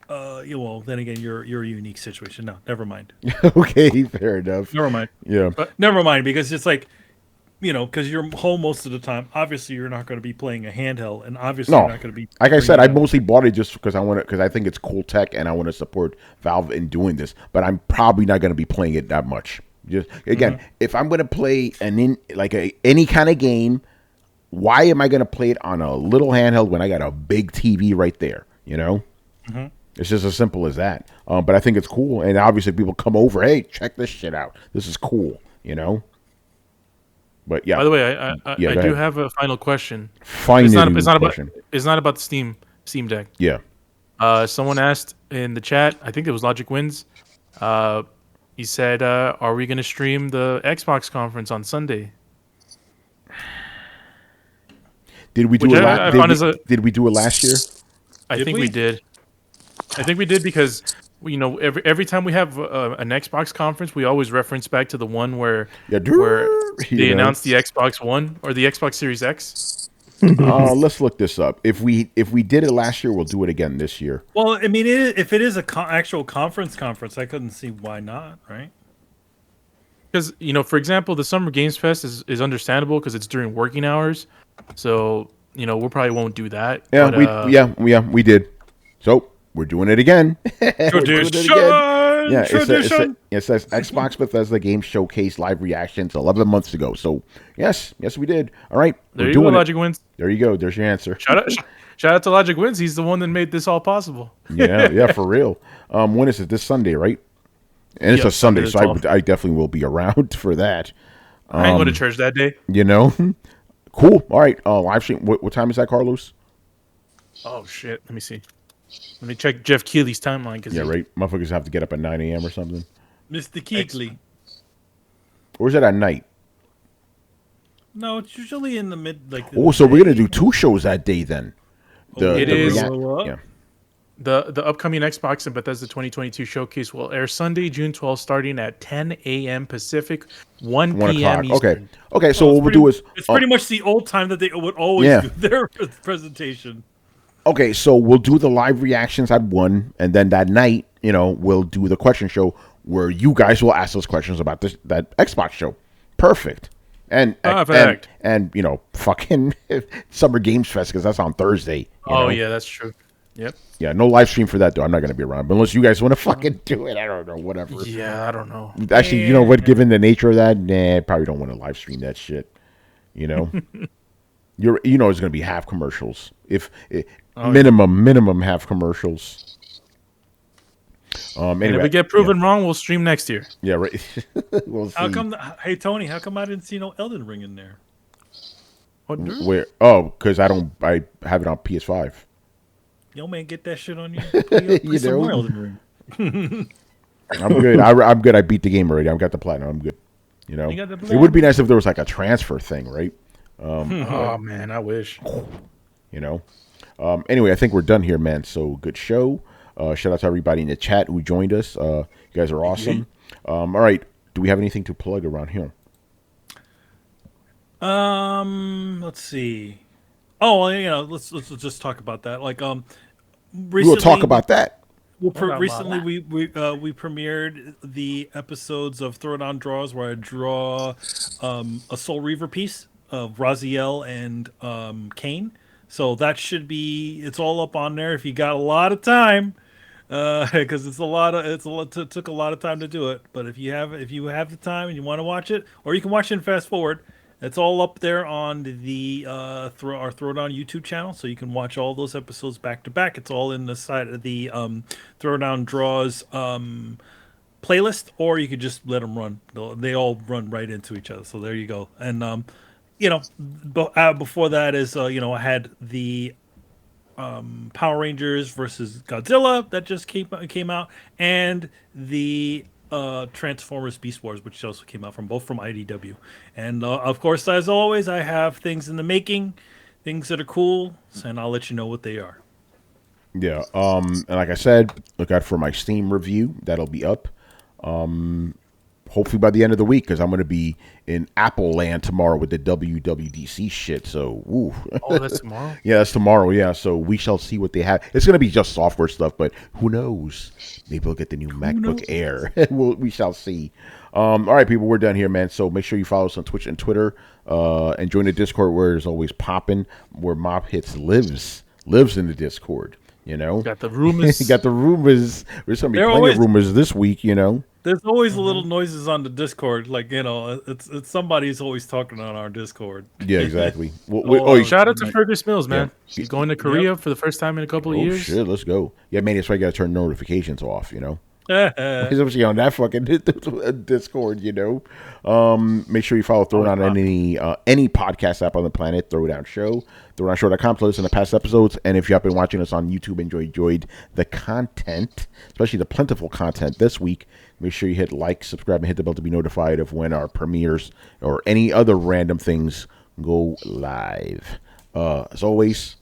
well, then again, you're a unique situation. No, never mind. Okay, fair enough. Never mind. Yeah. But never mind, because it's like, because you're home most of the time. Obviously, you're not going to be playing a handheld, and obviously, No. you're not going to be. Like I said, I bringing mostly bought it just because I think it's cool tech and I want to support Valve in doing this. But I'm probably not going to be playing it that much. Just again, if I'm going to play any kind of game, why am I going to play it on a little handheld when I got a big TV right there? It's just as simple as that. But I think it's cool, and obviously people come over. Hey, check this shit out. This is cool. But yeah. By the way, I go do ahead. have a final question. Final It's not question. about the Steam Deck. Yeah. Someone asked in the chat, I think it was Logic Wins, He said, "Are we going to stream the Xbox conference on Sunday?" Did we do Which it? I found as a- Did we do it last year? I Did think we? we did. I think we did because every time we have an Xbox conference, we always reference back to the one where Yeah, they announced the Xbox One or the Xbox Series X. Let's look this up. If we did it last year, we'll do it again this year. Well, I mean, if it is a actual conference, I couldn't see why not, right? Because for example, the Summer Games Fest is understandable because it's during working hours, so we probably won't do that. Yeah, but, we did. So we're doing it again. We're doing it again. Yeah, it says Xbox Bethesda Game Showcase live reactions 11 months ago. So yes, we did. All right, there we're you go, doing it. Logic Wins. There you go. There's your answer. Shout out to Logic Wins. He's the one that made this all possible. yeah, for real. When is it? This Sunday, right? And it's Yep, a Sunday, Sunday so the 12th. I definitely will be around for that. I ain't going to church that day. Cool. All right. Live stream. What time is that, Carlos? Oh shit! Let me see. Let me check Jeff Keighley's timeline. Yeah, right. Motherfuckers have to get up at 9 a.m. or something. Mr. Keegley. Or is it at night? No, it's usually in the mid. So we're gonna do 2 shows that day then. It is- Yeah. The upcoming Xbox and Bethesda 2022 showcase will air Sunday, June 12th, starting at 10 a.m. Pacific, 1 1 p.m. o'clock. Eastern. Okay. So what we'll do is it's pretty much the old time that they would always do their presentation. okay. So we'll do the live reactions at 1, and then that night, we'll do the question show where you guys will ask those questions about that Xbox show. Perfect. And fucking Summer Games Fest because that's on Thursday. Yeah, that's true. Yep. Yeah, no live stream for that though. I'm not going to be around, but unless you guys want to fucking do it. I don't know, whatever. Yeah, I don't know. Actually, you know what? Given the nature of that, I probably don't want to live stream that shit. It's going to be half commercials. Minimum half commercials. And if we get proven wrong, we'll stream next year. Yeah, right. We'll see. How come? Hey Tony, how come I didn't see no Elden Ring in there? Where? Oh, because I have it on PS5. Yo, man, get that shit on you. Play some more Elden Ring. I'm good. I'm good. I beat the game already. I've got the platinum. I'm good. You got the It would be nice if there was like a transfer thing, right? Oh man, I wish. Anyway, I think we're done here, man. So good show. Shout out to everybody in the chat who joined us. You guys are awesome. All right. Do we have anything to plug around here? Let's see. Oh, well, let's just talk about that. Recently, we'll talk about that. Recently, we premiered the episodes of Throwdown Draws where I draw a Soul Reaver piece of Raziel and Kane. So that should be. It's all up on there if you got a lot of time, because it took a lot of time to do it. But if you have the time and you want to watch it, or you can watch it and fast forward. It's all up there on the our Throwdown YouTube channel, so you can watch all those episodes back to back. It's all in the side of the Throwdown Draws playlist, or you could just let them run. They all run right into each other. So there you go. And before that is I had the Power Rangers versus Godzilla that just came out, and the Transformers Beast Wars, which also came out from IDW. And of course, as always, I have things in the making, things that are cool, and I'll let you know what they are. Yeah. And like I said, look out for my Steam review. That'll be up. Hopefully by the end of the week, because I'm going to be in Apple Land tomorrow with the WWDC shit. So, ooh. Oh, that's tomorrow? Yeah, that's tomorrow. Yeah, so we shall see what they have. It's going to be just software stuff, but who knows? Maybe we'll get the new MacBook Air. We shall see. All right, people, we're done here, man. So make sure you follow us on Twitch and Twitter, and join the Discord where it's always popping, where Mob Hits lives in the Discord. Got the rumors. Got the rumors. There's going to be plenty of rumors this week. There's always little noises on the Discord, it's somebody's always talking on our Discord. Yeah, exactly. Shout out to Fergus Mills, man. He's going to Korea for the first time in a couple of years. Shit, let's go. Yeah, man, that's why you got to turn notifications off. especially on that fucking Discord, Make sure you follow Throwdown on any podcast app on the planet, Throwdown Show, throwdownshow.com to listen to past episodes. And if you have been watching us on YouTube and enjoyed the content, especially the plentiful content this week, make sure you hit like, subscribe, and hit the bell to be notified of when our premieres or any other random things go live. As always,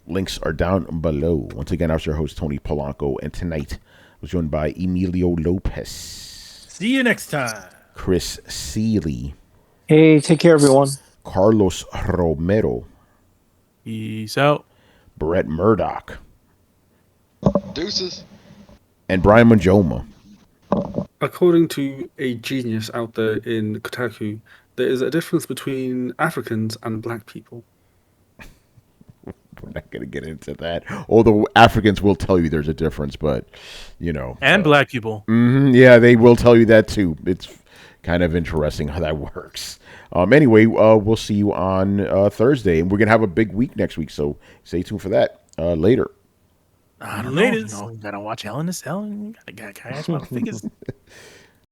links are down below. Once again, I was your host, Tony Polanco, and tonight I was joined by Emilio Lopez. See you next time. Chris Seeley. Hey, take care, everyone. Carlos Romero. Peace out. Brett Murdoch. Deuces. And Brian Manjoma. According to a genius out there in Kotaku, there is a difference between Africans and black people. We're not going to get into that. Although Africans will tell you there's a difference, but, And black people. Yeah, they will tell you that too. It's kind of interesting how that works. Anyway, we'll see you on Thursday. And we're going to have a big week next week, so stay tuned for that later. I don't know. You gotta watch Hell in a Cell. You gotta catch my figures.